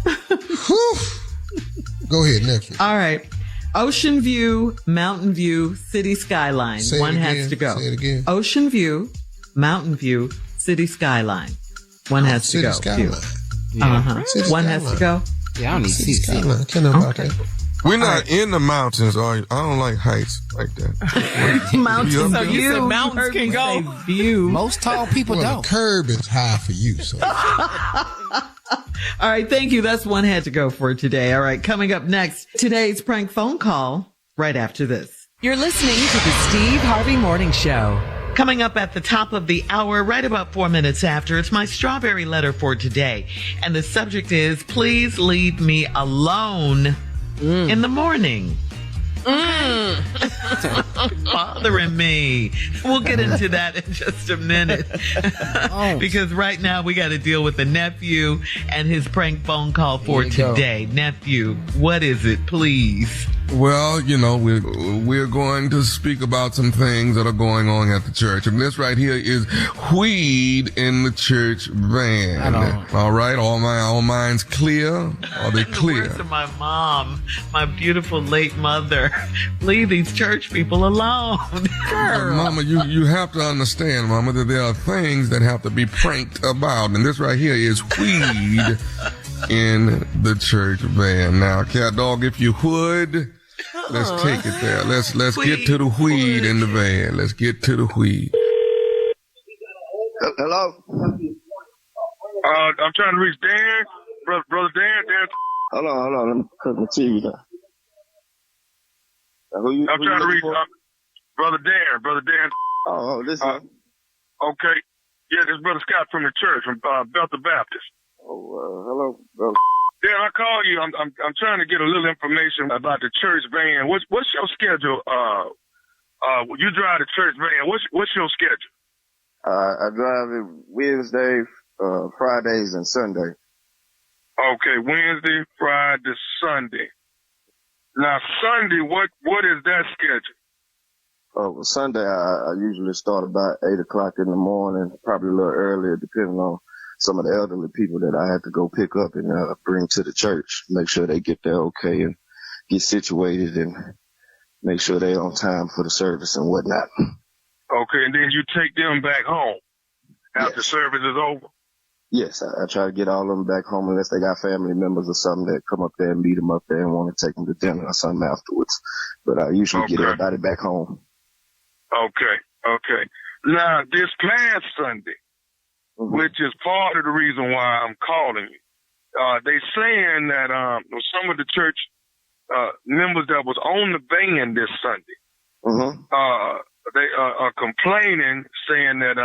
Whew. Go ahead, next one. All right. Ocean view, mountain view, city skyline. Say One it has again. to go. Say it again. Ocean view, mountain view, city skyline. One has to City go. skyline. City One has to go. Yeah, I don't need City to see skyline. Can't know about that. We're not in the mountains, I don't like heights like that. Mountains So you said mountains can go. View. Most tall people Well, don't. the curb is high for you, so. All right, thank you. That's one had to go for today. All right, coming up next, today's prank phone call right after this. You're listening to the Steve Harvey Morning Show. Coming up at the top of the hour, right about 4 minutes after, it's my strawberry letter for today. And the subject is, please leave me alone in the morning. Bothering me. We'll get into that in just a minute. Because right now we got to deal with the nephew and his prank phone call for today. Nephew, what is it, please? Well, we're going to speak about some things that are going on at the church. And this right here is weed in the church van. All right, all minds clear? Are they clear? The words of my mom, my beautiful late mother. Leave these church people alone. Mama, you have to understand, Mama, that there are things that have to be pranked about. And this right here is weed in the church van. Now, cat dog, if you would, let's take it there. Let's get to the weed in the van. Let's get to the weed. Hello? I'm trying to reach Dan. Brother Dan. Hold on. Let me cut the TV down. I'm trying to reach Brother Dan. Oh, this is... Okay. Yeah, this is Brother Scott from the church, from Bethel Baptist. Hello, brother. Dan, I call you. I'm trying to get a little information about the church van. What's your schedule? You drive the church van. What's your schedule? I drive it Wednesday, Fridays, and Sunday. Okay, Wednesday, Friday, Sunday. Now, Sunday, what is that schedule? Well, Sunday, I usually start about 8 o'clock in the morning, probably a little earlier, depending on some of the elderly people that I have to go pick up and bring to the church, make sure they get there okay and get situated and make sure they're on time for the service and whatnot. Okay, and then you take them back home after service is over? Yes, I try to get all of them back home unless they got family members or something that come up there and meet them up there and want to take them to dinner or something afterwards. But I usually get everybody back home. Okay. Now, this past Sunday, which is part of the reason why I'm calling you, they saying that some of the church members that was on the van this Sunday, they are complaining, saying that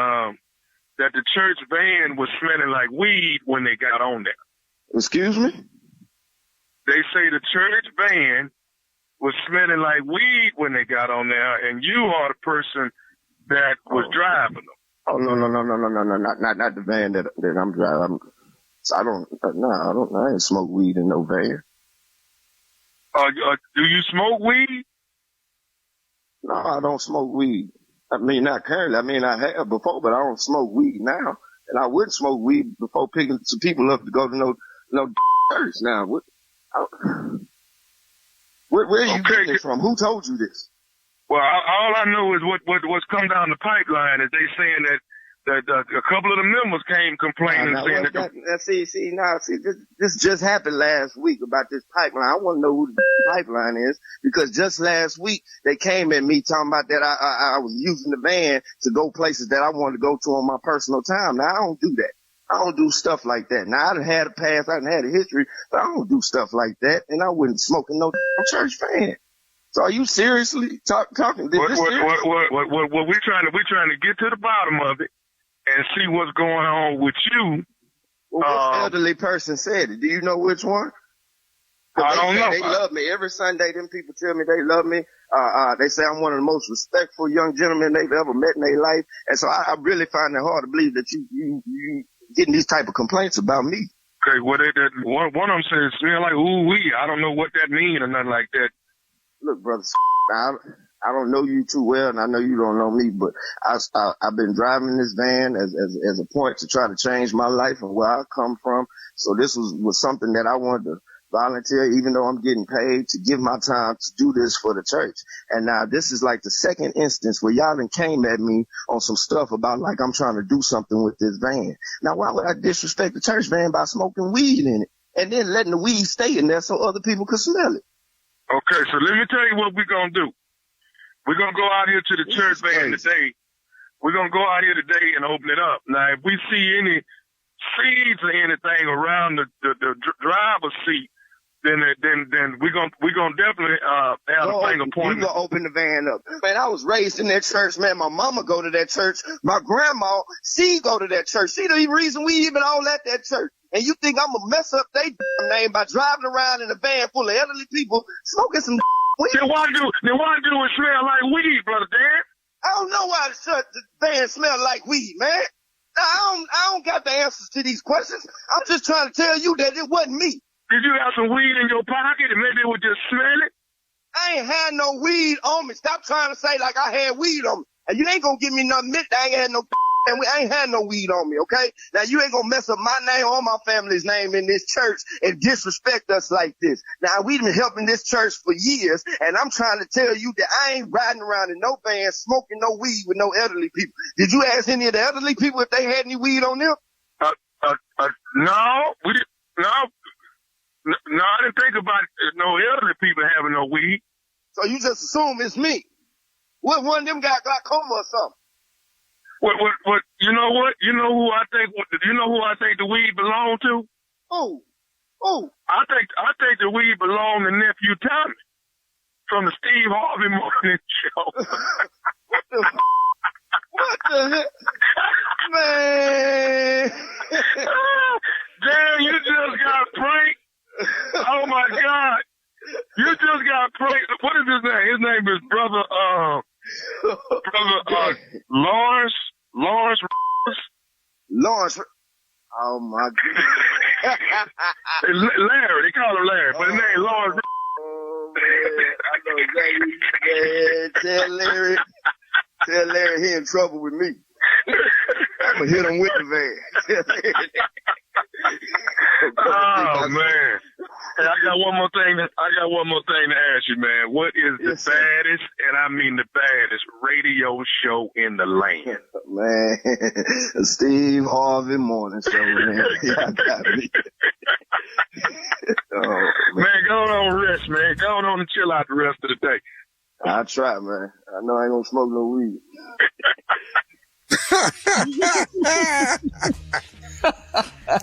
the church van was smelling like weed when they got on there. Excuse me? They say the church van was smelling like weed when they got on there, and you are the person that was driving them. Oh, no, not the van that I'm driving. I ain't smoke weed in no van. Do you smoke weed? No, I don't smoke weed. I mean, not currently. I mean, I have before, but I don't smoke weed now. And I wouldn't smoke weed before picking some people up to go to no church now. Where you getting this from? Who told you this? Well, all I know is what's come down the pipeline is they saying that that a couple of the members came complaining, saying that. This just happened last week about this pipeline. I want to know who the pipeline is, because just last week they came at me talking about that I was using the van to go places that I wanted to go to on my personal time. Now, I don't do that. I don't do stuff like that. Now, I done had a past, I done had a history, but I don't do stuff like that, and I wouldn't smoke in no church van. So are you seriously talking? What we're trying to get to the bottom of it and see what's going on with you. Well, which elderly person said it? Do you know which one? I don't know. They love me. Every Sunday, them people tell me they love me. They say I'm one of the most respectful young gentlemen they've ever met in their life. And so I really find it hard to believe that you getting these type of complaints about me. Okay, one of them says, smell like ooh-wee. I don't know what that means or nothing like that. Look, brother, I don't know you too well, and I know you don't know me, but I've been driving this van as a point to try to change my life and where I come from. So this was something that I wanted to volunteer, even though I'm getting paid, to give my time to do this for the church. And now this is like the second instance where y'all done came at me on some stuff about like I'm trying to do something with this van. Now, why would I disrespect the church van by smoking weed in it and then letting the weed stay in there so other people could smell it? Okay, so let me tell you what we're going to do. We're going to go out here to the church van today. We're going to go out here today and open it up. Now, if we see any seeds or anything around the driver's seat, then we're gonna definitely have a finger pointing. You gonna open the van up. Man, I was raised in that church, man. My mama go to that church. My grandma, she go to that church. She the reason we even all at that church. And you think I'm gonna mess up their name by driving around in a van full of elderly people smoking some weed? Then why do it smell like weed, brother Dan? I don't know why the van smell like weed, man. I don't got the answers to these questions. I'm just trying to tell you that it wasn't me. Did you have some weed in your pocket and maybe it would just smell it? I ain't had no weed on me. Stop trying to say like I had weed on me. And you ain't gonna give me nothing. I ain't had no and I ain't had no weed on me, okay? Now you ain't gonna mess up my name or my family's name in this church and disrespect us like this. Now we've been helping this church for years, and I'm trying to tell you that I ain't riding around in no van smoking no weed with no elderly people. Did you ask any of the elderly people if they had any weed on them? No, we didn't. No, I didn't think about no elderly people having no weed. So you just assume it's me? What, one of them got glaucoma or something? What? You know what? You know who I think? You know who I think the weed belong to? Who? I think the weed belong to nephew Tommy from the Steve Harvey Morning Show. What the heck? Man. Damn, you just got pranked. Oh my God. You just got pranked. What is his name? His name is brother Lawrence. Oh my God. Larry, they call him Larry, but his name is Lawrence. Oh man, I know exactly. Man, tell Larry he in trouble with me. I'm gonna hit him with the van. Oh man. Hey, I got one more thing to ask you, man. What is the baddest, and I mean the baddest, radio show in the land? Man, Steve Harvey Morning Show, man. Y'all got me. Man, go on rest, man. Go on and chill out the rest of the day. I try, man. I know I ain't gonna smoke no weed.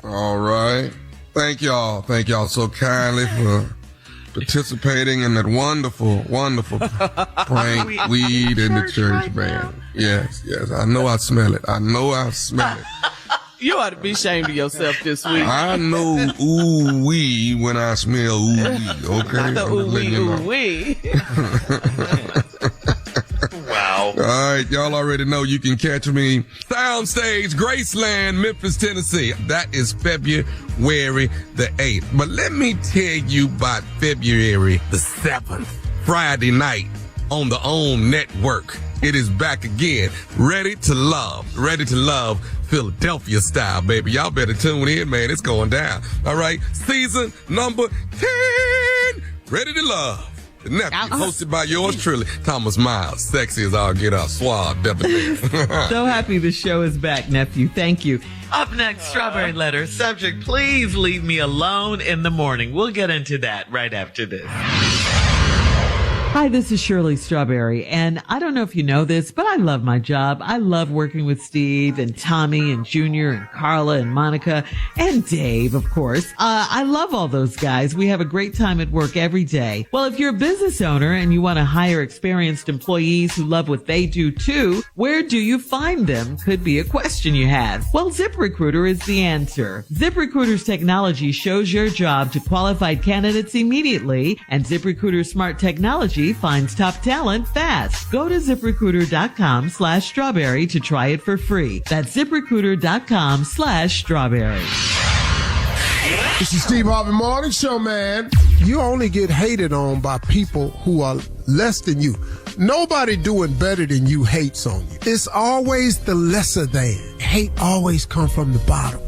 All right. Thank y'all so kindly for participating in that wonderful prank weed in the church band. Yes. I know I smell it. You ought to be ashamed of yourself this week. I know ooh-wee when I smell ooh-wee, okay? Not the ooh-wee. Wow. All right, y'all already know you can catch me Soundstage, Graceland, Memphis, Tennessee. That is February the 8th. But let me tell you about February the 7th, Friday night on the OWN Network. It is back again, ready to love Philadelphia style, baby. Y'all better tune in, man. It's going down. All right, season number 10, ready to love The nephew, hosted by yours truly, Thomas Miles. Sexy as all get up, suave, debonair. So happy the show is back, nephew. Thank you. Up next, Strawberry Letter. Subject, please leave me alone in the morning. We'll get into that right after this. Hi, this is Shirley Strawberry, and I don't know if you know this, but I love my job. I love working with Steve and Tommy and Junior and Carla and Monica and Dave, of course. I love all those guys. We have a great time at work every day. Well, if you're a business owner and you want to hire experienced employees who love what they do too, where do you find them? Could be a question you have. Well, ZipRecruiter is the answer. ZipRecruiter's technology shows your job to qualified candidates immediately, and ZipRecruiter's smart technology finds top talent fast. Go to ZipRecruiter.com/strawberry to try it for free. That's ZipRecruiter.com/strawberry. This is Steve Harvey Morning Show, man. You only get hated on by people who are less than you. Nobody doing better than you hates on you. It's always the lesser than. Hate always comes from the bottom.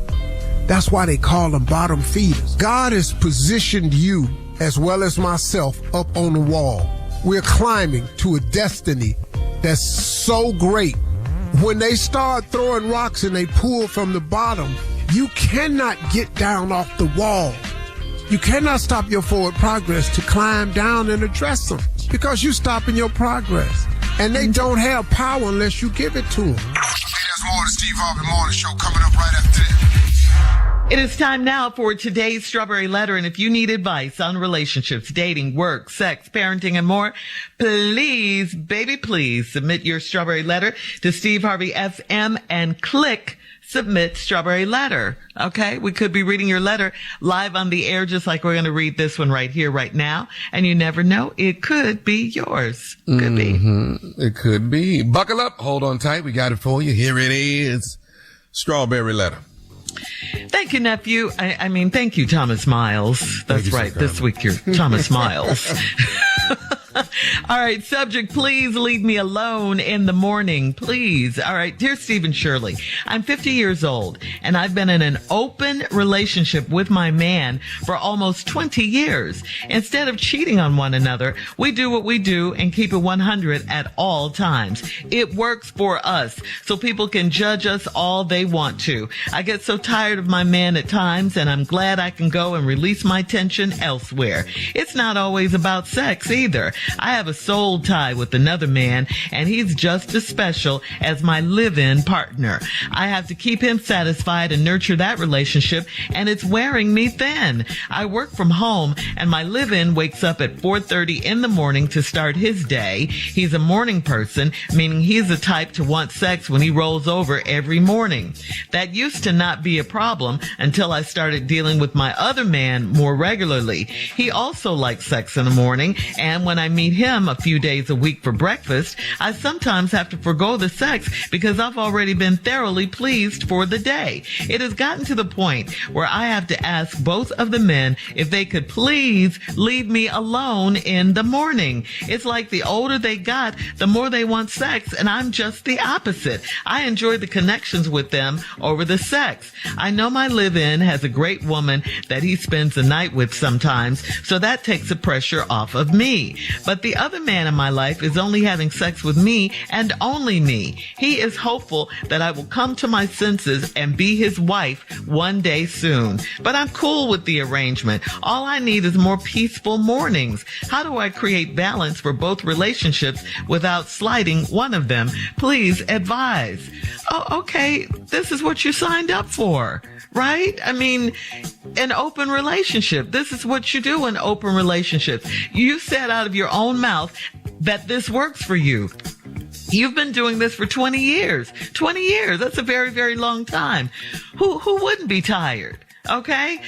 That's why they call them bottom feeders. God has positioned you, as well as myself, up on the wall. We're climbing to a destiny that's so great. When they start throwing rocks and they pull from the bottom, you cannot get down off the wall. You cannot stop your forward progress to climb down and address them because you're stopping your progress. And they don't have power unless you give it to them. Hey, there's more of the Steve Harvey Morning Show coming up right after this. It is time now for today's Strawberry Letter, and if you need advice on relationships, dating, work, sex, parenting, and more, please, baby, please submit your Strawberry Letter to Steve Harvey FM and click Submit Strawberry Letter. Okay? We could be reading your letter live on the air, just like we're going to read this one right here, right now. And you never know, it could be yours. Could be. It could be. Buckle up. Hold on tight. We got it for you. Here it is. Strawberry Letter. Thank you, nephew. I mean, thank you, Thomas Miles. That's right. This week, you're Thomas Miles. All right. Subject, please leave me alone in the morning. Please. All right. Dear Steve and Shirley, I'm 50 years old and I've been in an open relationship with my man for almost 20 years. Instead of cheating on one another, we do what we do and keep it 100 at all times. It works for us, so people can judge us all they want to. I get so tired of my man at times, and I'm glad I can go and release my tension elsewhere. It's not always about sex either. I have a soul tie with another man, and he's just as special as my live-in partner. I have to keep him satisfied and nurture that relationship, and it's wearing me thin. I work from home, and my live-in wakes up at 4:30 in the morning to start his day. He's a morning person, meaning he's the type to want sex when he rolls over every morning. That used to not be a problem until I started dealing with my other man more regularly. He also likes sex in the morning, and when I meet him a few days a week for breakfast, I sometimes have to forgo the sex because I've already been thoroughly pleased for the day. It has gotten to the point where I have to ask both of the men if they could please leave me alone in the morning. It's like the older they got, the more they want sex, and I'm just the opposite. I enjoy the connections with them over the sex. I know my live-in has a great woman that he spends the night with sometimes, so that takes the pressure off of me. But the other man in my life is only having sex with me and only me. He is hopeful that I will come to my senses and be his wife one day soon. But I'm cool with the arrangement. All I need is more peaceful mornings. How do I create balance for both relationships without slighting one of them? Please advise. Oh, okay. This is what you signed up for, right? I mean, an open relationship. This is what you do in open relationships. You said out of your own mouth that this works for you. You've been doing this for 20 years. 20 years. That's a very, very long time. Who wouldn't be tired? Okay?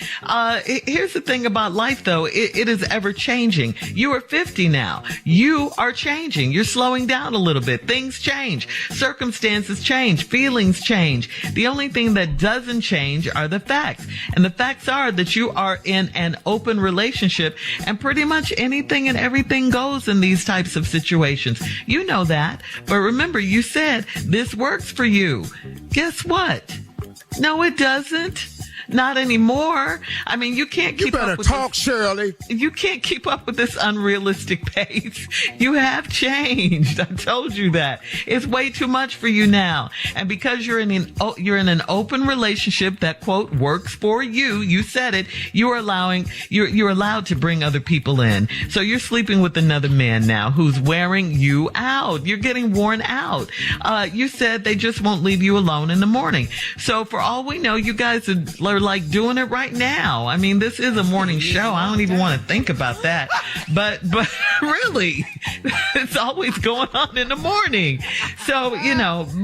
Here's the thing about life, though. It is ever changing. You are 50 now. You are changing. You're slowing down a little bit. Things change. Circumstances change. Feelings change. The only thing that doesn't change are the facts. And the facts are that you are in an open relationship, and pretty much anything and everything goes in these types of situations. You know that. But remember, you said this works for you. Guess what? No, it doesn't. Not anymore. I mean, you can't keep up with talk, Shirley. You can't keep up with this unrealistic pace. You have changed. I told you that. It's way too much for you now. And because you're in an open relationship that, quote, works for you, you said it, you're allowed to bring other people in. So you're sleeping with another man now who's wearing you out. You're getting worn out. You said they just won't leave you alone in the morning. So for all we know, you guys are like doing it right now. I mean, this is a morning show. I don't even want to think about that. But really, it's always going on in the morning. So,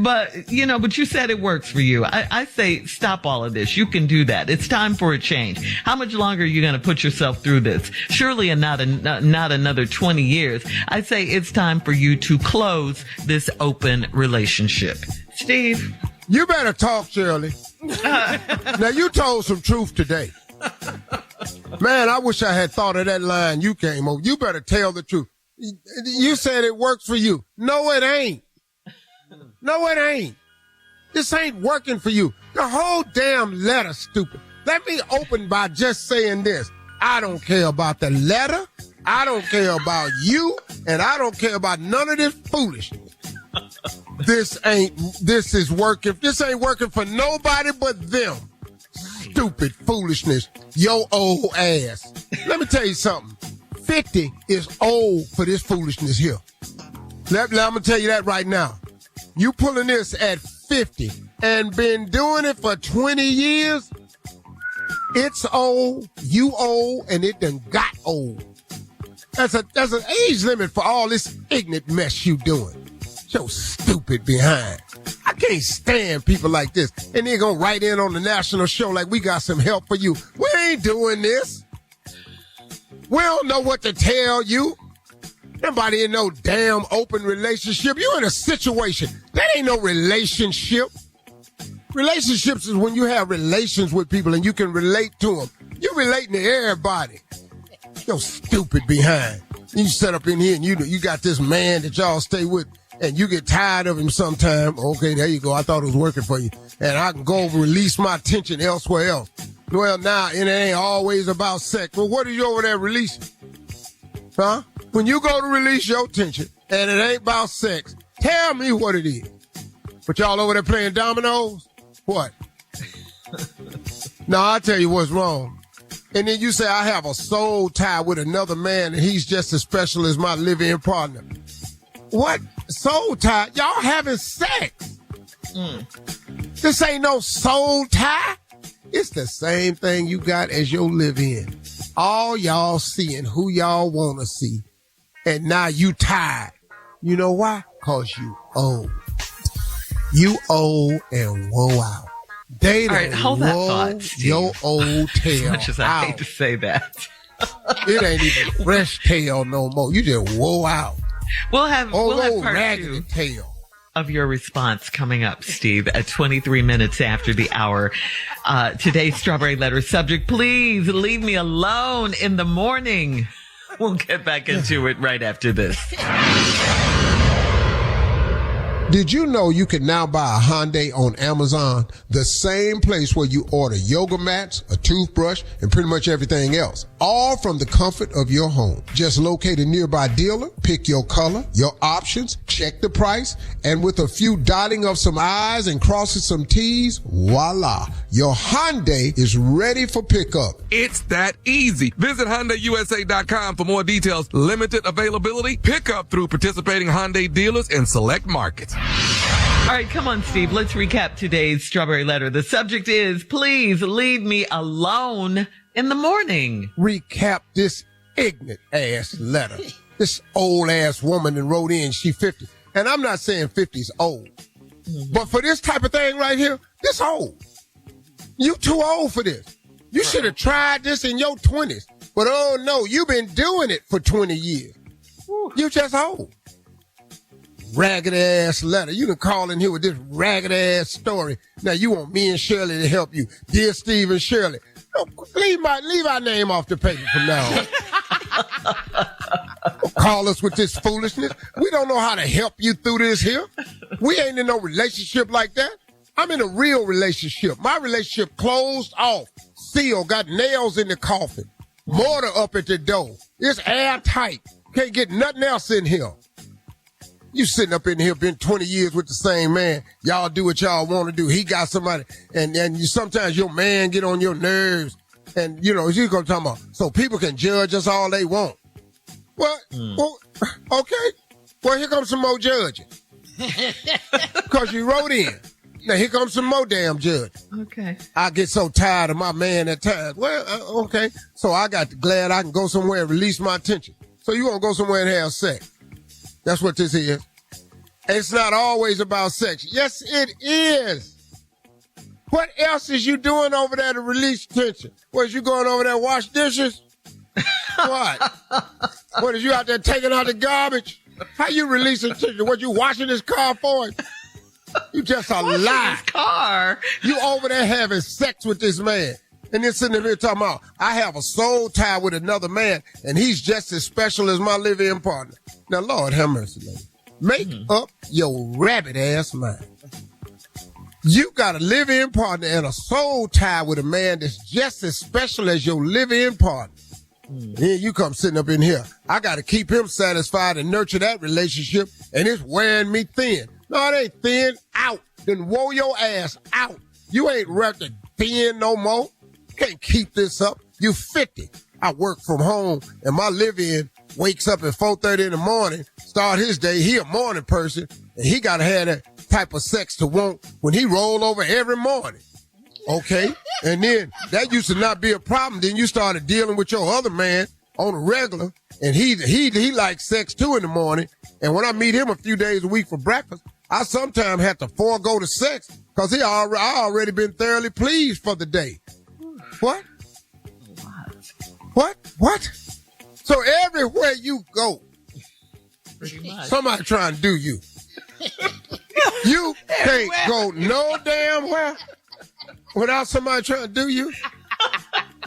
but you said it works for you. I say stop all of this. You can do that. It's time for a change. How much longer are you going to put yourself through this? Surely not another 20 years. I say it's time for you to close this open relationship. Steve. You better talk, Shirley. Now, you told some truth today. Man, I wish I had thought of that line you came over. You better tell the truth. You said it works for you. No, it ain't. No, it ain't. This ain't working for you. The whole damn letter, stupid. Let me open by just saying this. I don't care about the letter. I don't care about you. And I don't care about none of this foolishness. This ain't working for nobody but them. Stupid foolishness. Your old ass. Let me tell you something. 50 is old for this foolishness here. I'm gonna tell you that right now. You pulling this at 50 and been doing it for 20 years, it's old, you old, and it done got old. There's an age limit for all this ignorant mess you doing. So stupid behind. I can't stand people like this. And they're going to write in on the national show like we got some help for you. We ain't doing this. We don't know what to tell you. Nobody in no damn open relationship. You in a situation. That ain't no relationship. Relationships is when you have relations with people and you can relate to them. You're relating to everybody. Yo, stupid behind. You sit up in here and you got this man that y'all stay with. And you get tired of him sometime. Okay, there you go. I thought it was working for you. And I can go release my attention elsewhere else. Well, now, and it ain't always about sex. Well, what are you over there releasing? Huh? When you go to release your attention and it ain't about sex, tell me what it is. But y'all over there playing dominoes? What? Now, I'll tell you what's wrong. And then you say, I have a soul tie with another man and he's just as special as my live-in partner. What? Soul tie? Y'all having sex. This ain't no soul tie. It's the same thing you got as your live-in. All y'all seeing who y'all want to see. And now you tired. You know why? Because you old. You old and woe out. They all right, hold that thought, Steve. Your old tail as much as I out. hate to say that. It ain't even fresh tail no more. You just woe out. We'll have part raggedy 2 tail of your response coming up, Steve, at 23 minutes after the hour. Today's Strawberry Letter subject, please leave me alone in the morning. We'll get back into it right after this. Did you know you can now buy a Hyundai on Amazon, the same place where you order yoga mats, a toothbrush, and pretty much everything else, all from the comfort of your home. Just locate a nearby dealer, pick your color, your options, check the price, and with a few dotting of some I's and crossing some T's, voila, your Hyundai is ready for pickup. It's that easy. Visit HyundaiUSA.com for more details. Limited availability, pickup through participating Hyundai dealers in select markets. All right, come on, Steve. Let's recap today's Strawberry Letter. The subject is, please leave me alone in the morning. Recap this ignorant ass letter. This old ass woman that wrote in, she 50. And I'm not saying 50's old. But for this type of thing right here, this old. You too old for this. You should have tried this in your 20s. But oh no, you've been doing it for 20 years. You just old. Ragged ass letter. You can call in here with this ragged ass story. Now you want me and Shirley to help you. Dear Steve and Shirley. No, leave our name off the paper from now on. Call us with this foolishness. We don't know how to help you through this here. We ain't in no relationship like that. I'm in a real relationship. My relationship closed off steel, got nails in the coffin, mortar up at the door. It's airtight. Can't get nothing else in here. You sitting up in here, been 20 years with the same man. Y'all do what y'all want to do. He got somebody, and you sometimes your man get on your nerves, and you know, you're gonna talk about, so people can judge us all they want. Well, okay. Well, here comes some more judging. Because you wrote in. Now, here comes some more damn judging. Okay. I get so tired of my man at times. Well, okay. So I got glad I can go somewhere and release my tension. So you want to go somewhere and have sex. That's what this is. It's not always about sex. Yes, it is. What else is you doing over there to release tension? Was you going over there to wash dishes? What? What, is you out there taking out the garbage? How you releasing tension? What, you washing his car for him? You just a lie. His car. You over there having sex with this man. And then sitting there talking about, I have a soul tie with another man, and he's just as special as my live-in partner. Now, Lord have mercy, lady. Make up your rabbit-ass mind. You got a live-in partner and a soul tie with a man that's just as special as your live-in partner. Then you come sitting up in here. I got to keep him satisfied and nurture that relationship, and it's wearing me thin. No, it ain't thin. Out. Then woe your ass out. You ain't wrapped thin no more. Can't keep this up. You 50. I work from home, and my live-in wakes up at 4:30 in the morning, start his day. He a morning person, and he got to have that type of sex to want when he roll over every morning. Okay? And then that used to not be a problem. Then you started dealing with your other man on a regular, and he likes sex too in the morning. And when I meet him a few days a week for breakfast, I sometimes have to forego the sex because I already been thoroughly pleased for the day. What? What? So everywhere you go, somebody trying to do you. You can't go no damn where without somebody trying to do you.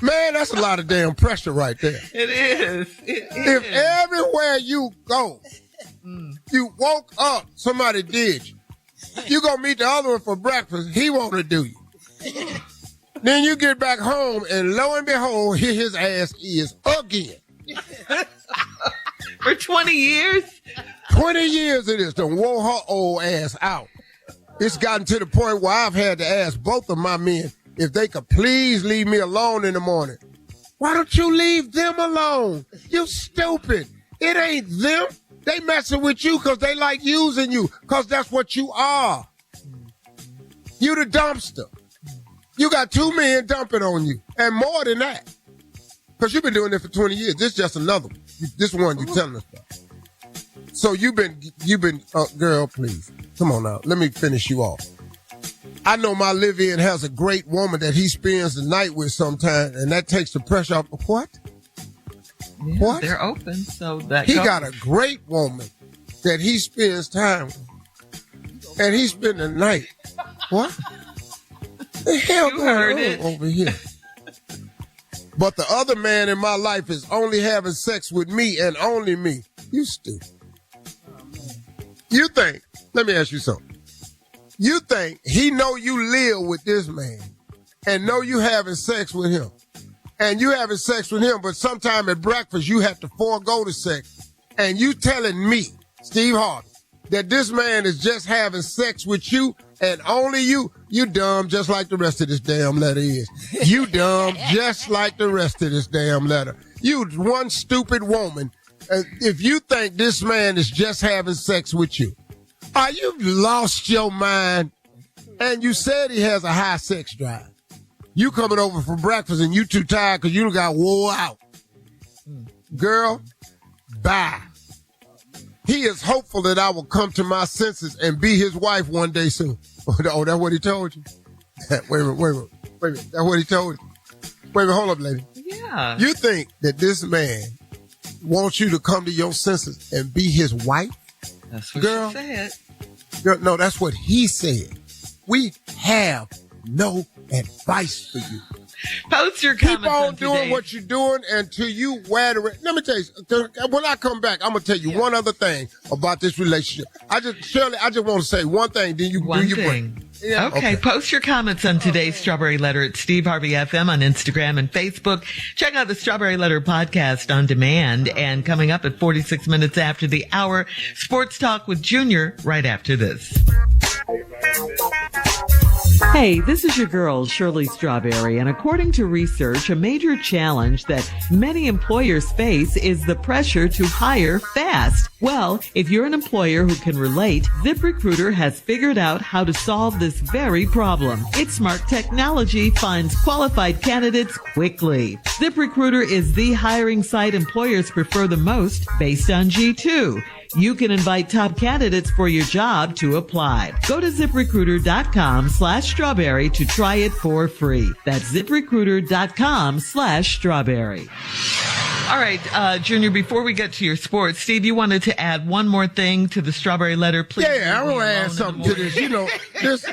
Man, that's a lot of damn pressure right there. It is. If everywhere you go, you woke up, somebody did you. You gonna meet the other one for breakfast, he want to do you. Then you get back home, and lo and behold, here his ass is again. For 20 years? 20 years it is. Done wore her old ass out. It's gotten to the point where I've had to ask both of my men if they could please leave me alone in the morning. Why don't you leave them alone? You stupid. It ain't them. They messing with you because they like using you, because that's what you are. You the dumpster. You got 2 men dumping on you, and more than that. Because you've been doing it for 20 years. This is just another one. This one you telling us about. So you've been, girl, please. Come on now. Let me finish you off. I know my live-in has a great woman that he spends the night with sometimes, and that takes the pressure off. What? Yeah, what? They're open, so that he got a great woman that he spends time with, and he spend the night. What? The hell you going heard on it. over here? But the other man in my life is only having sex with me and only me. You stupid. You think, let me ask you something. You think he know you live with this man and know you having sex with him. And you having sex with him, but sometime at breakfast you have to forego the sex. And you telling me, Steve Harvey, that this man is just having sex with you and only you. You dumb just like the rest of this damn letter is. You dumb just like the rest of this damn letter. You one stupid woman. If you think this man is just having sex with you, are you lost your mind? And you said he has a high sex drive. You coming over for breakfast and you too tired because you done got wore out. Girl, bye. He is hopeful that I will come to my senses and be his wife one day soon. Oh, that's what he told you? Wait a minute. That's what he told you? Wait a minute, hold up, lady. Yeah. You think that this man wants you to come to your senses and be his wife? That's what Girl, she said. Girl, no, that's what he said. We have no advice for you. Post your comments. Keep on doing what you're doing until you wear the Let me tell you, when I come back, I'm going to tell you one other thing about this relationship. Shirley, I just want to say one thing, then you do your break. Yeah. Okay, post your comments on today's Strawberry Letter at Steve Harvey FM on Instagram and Facebook. Check out the Strawberry Letter podcast on demand. And coming up at 46 minutes after the hour, Sports Talk with Junior right after this. Hey, this is your girl, Shirley Strawberry, and according to research, a major challenge that many employers face is the pressure to hire fast. Well, if you're an employer who can relate, ZipRecruiter has figured out how to solve this very problem. Its smart technology finds qualified candidates quickly. ZipRecruiter is the hiring site employers prefer the most based on G2. You can invite top candidates for your job to apply. Go to ZipRecruiter.com/strawberry to try it for free. That's ZipRecruiter.com/strawberry. All right, Junior, before we get to your sports, Steve, you wanted to add one more thing to the Strawberry Letter, please? Yeah, I want to add something to this. You know, this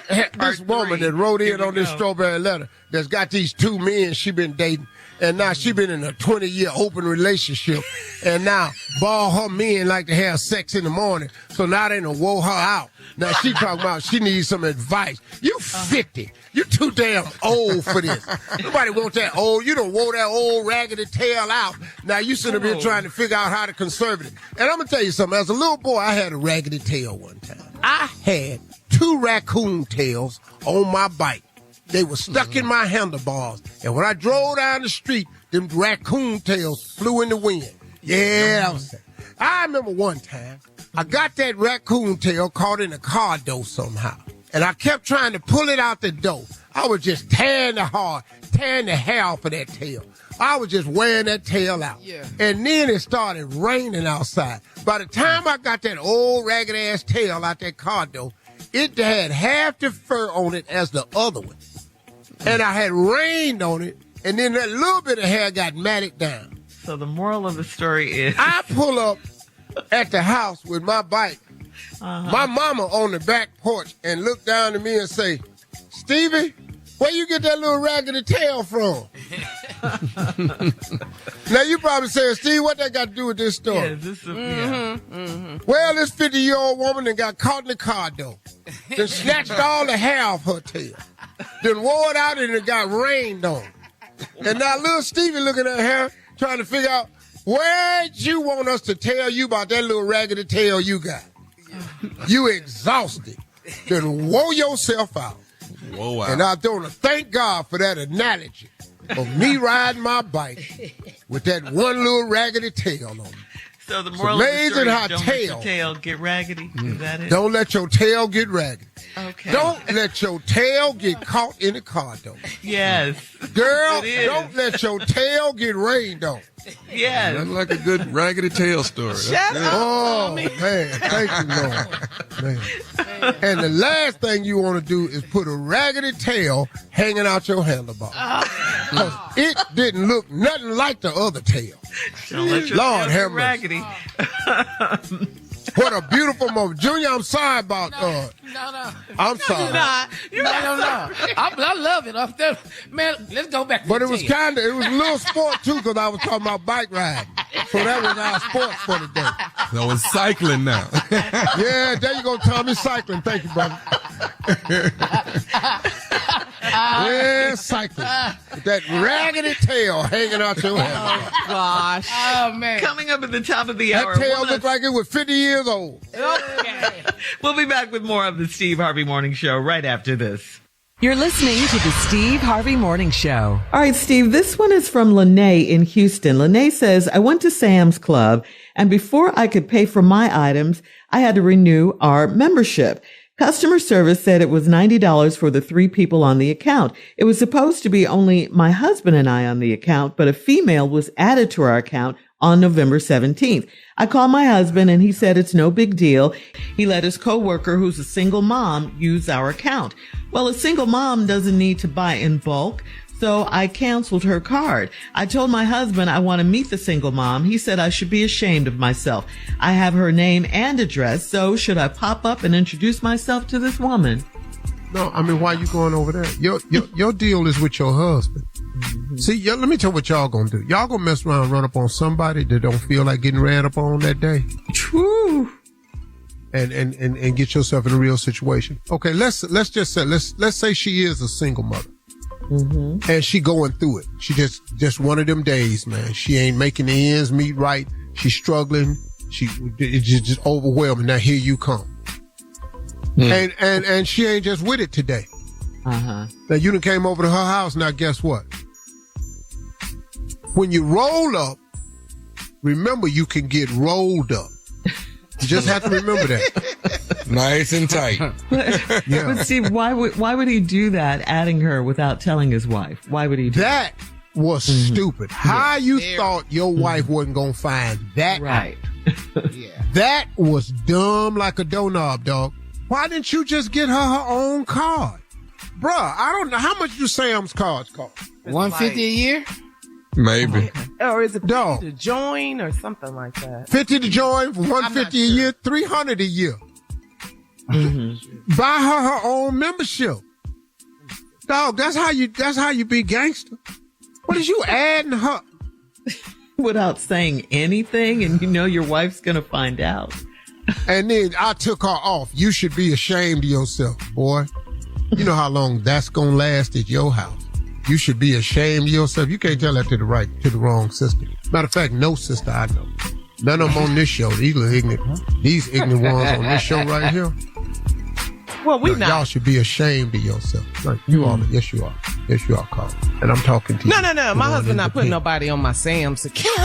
woman that wrote in on this Strawberry Letter that's got these two men she been dating. And now she been in a 20-year open relationship. And now ball her men like to have sex in the morning. So now they done wore her out. Now she talking about she needs some advice. You 50. You too damn old for this. Nobody wants that old. You done wore that old raggedy tail out. Now you should have been trying to figure out how to conserve it. And I'm going to tell you something. As a little boy, I had a raggedy tail one time. I had 2 raccoon tails on my bike. They were stuck in my handlebars. And when I drove down the street, them raccoon tails flew in the wind. Yeah, I remember one time, I got that raccoon tail caught in a car door somehow. And I kept trying to pull it out the door. I was just tearing the hair off of that tail. I was just wearing that tail out. Yeah. And then it started raining outside. By the time I got that old ragged-ass tail out that car door, it had half the fur on it as the other one. And I had rained on it, and then that little bit of hair got matted down. So the moral of the story is... I pull up at the house with my bike, my mama on the back porch, and look down at me and say, Stevie, where you get that little raggedy tail from? Now, you probably say, Steve, what that got to do with this story? Yeah, Well, this 50-year-old woman that got caught in the car door, then snatched all the hair off her tail. Then wore it out and it got rained on. And now little Stevie looking at her, trying to figure out, where'd you want us to tell you about that little raggedy tail you got? You exhausted. Then wore yourself out. Whoa, wow. And I want to thank God for that analogy of me riding my bike with that one little raggedy tail on it. So the moral of the story is don't let your tail get raggedy. Is that it? Don't let your tail get raggedy. Okay. Don't let your tail get caught in the car door. Yes. Girl, don't let your tail get rained on. Yes. That's like a good raggedy tail story. Oh, man. Thank you, Lord. Man. And the last thing you want to do is put a raggedy tail hanging out your handlebar. Because it didn't look nothing like the other tail. Don't let your Lord tail have get raggedy. What a beautiful moment. Junior, I'm sorry about... No. I'm sorry. No. I love it. Man, let's go back to But it was a little sport, too, because I was talking about bike riding. So that was our sports for the day. So it's cycling now. Yeah, there you go, Tommy. Cycling. Thank you, brother. Yeah, cycling. With that raggedy tail hanging out your head. Oh, gosh. Oh, man. Coming up at the top of the hour. That tail looked like it was 50 years old. Okay. We'll be back with more of the Steve Harvey Morning Show right after this. You're listening to the Steve Harvey Morning Show. All right, Steve, this one is from Lene in Houston. Lene says, I went to Sam's Club, and before I could pay for my items, I had to renew our membership. Customer service said it was $90 for the 3 people on the account. It was supposed to be only my husband and I on the account, but a female was added to our account on November 17th. I called my husband and he said it's no big deal. He let his coworker, who's a single mom, use our account. Well, a single mom doesn't need to buy in bulk, so I canceled her card. I told my husband I want to meet the single mom. He said I should be ashamed of myself. I have her name and address, so should I pop up and introduce myself to this woman? No, I mean, why are you going over there? Your deal is with your husband. See, let me tell you what y'all gonna do. Y'all gonna mess around and run up on somebody that don't feel like getting ran up on that day. True. And get yourself in a real situation. Okay, let's just say let's say she is a single mother. Mm-hmm. And she going through it. She just one of them days, man. She ain't making the ends meet right. She's struggling. It's just overwhelming. Now here you come. And she ain't just with it today. Uh-huh. Now you done came over to her house. Now guess what? When you roll up, remember you can get rolled up. You just have to remember that. Nice and tight. But Steve, why would he do that, adding her without telling his wife? Why would he do that? That was stupid. How you thought your wife wasn't going to find that right. Yeah. That was dumb like a doorknob, dog. Why didn't you just get her own card? Bruh, I don't know. How much do Sam's cards cost? $150 a year? Maybe. Or is it Dog. to join or something like that? 50 to join, $150 a year, $300 a year. Mm-hmm. Buy her own membership. Dog, that's how you be gangster. What is you adding her? Without saying anything, and you know your wife's gonna find out. And then I took her off. You should be ashamed of yourself, boy. You know how long that's gonna last at your house. You should be ashamed of yourself. You can't tell that to the wrong sister. Matter of fact, no sister I know. None of them on this show. These little ignorant, these ignorant ones on this show right here. Well, we not. Y'all should be ashamed of yourself. Like, you are. Yes, you are. Yes, you are, Carl. And I'm talking to you. No. My husband not putting nobody on my Sam's account.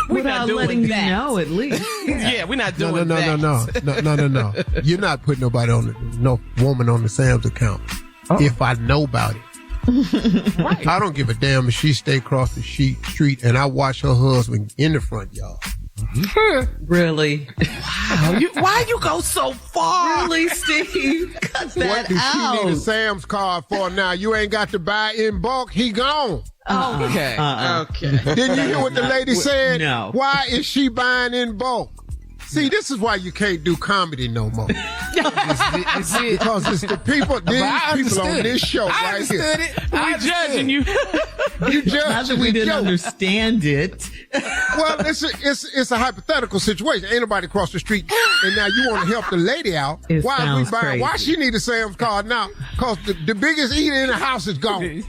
We're not doing letting that. You know, at least. Yeah, we're not doing that. No. You're not putting nobody no woman on the Sam's account. Oh. If I know about it. Right. I don't give a damn if she stay across the street and I watch her husband in the front yard. Really? Wow. Why you go so far? Really, Steve? Cut that what does out. she need a Sam's card for now? You ain't got to buy in bulk. He gone. Okay. Okay. Didn't you hear what the lady said? No. Why is she buying in bulk? See, this is why you can't do comedy no more. Because it's the people, these people on this show right here. I'm judging you. You judge Not that we didn't understand it. Well, it's a hypothetical situation. Ain't nobody across the street, and now you want to help the lady out. Why she need a Sam's card now? Because the biggest eater in the house is gone. It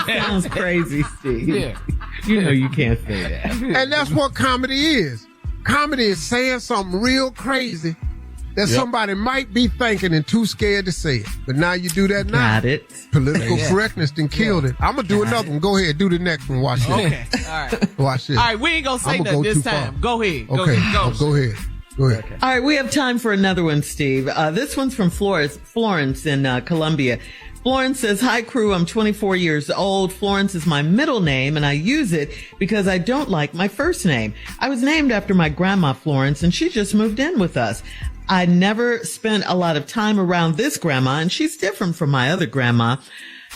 sounds crazy, Steve. Yeah. You know you can't say that. And that's what comedy is. Comedy is saying something real crazy that somebody might be thinking and too scared to say it. But now you do that now. Got it. Political correctness then killed it. I'm going to do another one. Go ahead. Do the next one. Watch this. Okay. All right. Watch this. All right. We ain't going to say nothing this time. Go ahead. Okay. Go ahead. Go ahead. Okay. All right. We have time for another one, Steve. This one's from Florence in Columbia. Florence says, "Hi, crew. I'm 24 years old. Florence is my middle name, and I use it because I don't like my first name. I was named after my grandma, Florence, and she just moved in with us. I never spent a lot of time around this grandma, and she's different from my other grandma.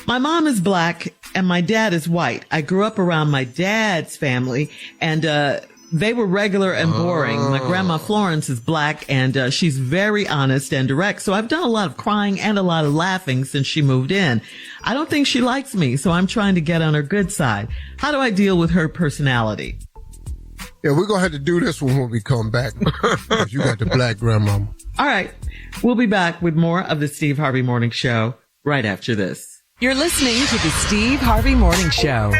My mom is black, and my dad is white. I grew up around my dad's family, and they were regular and boring. My grandma Florence is black, and she's very honest and direct. So I've done a lot of crying and a lot of laughing since she moved in. I don't think she likes me, so I'm trying to get on her good side. How do I deal with her personality?" Yeah, we're going to have to do this one when we come back. Because you got the black grandmama. All right. We'll be back with more of the Steve Harvey Morning Show right after this. You're listening to the Steve Harvey Morning Show.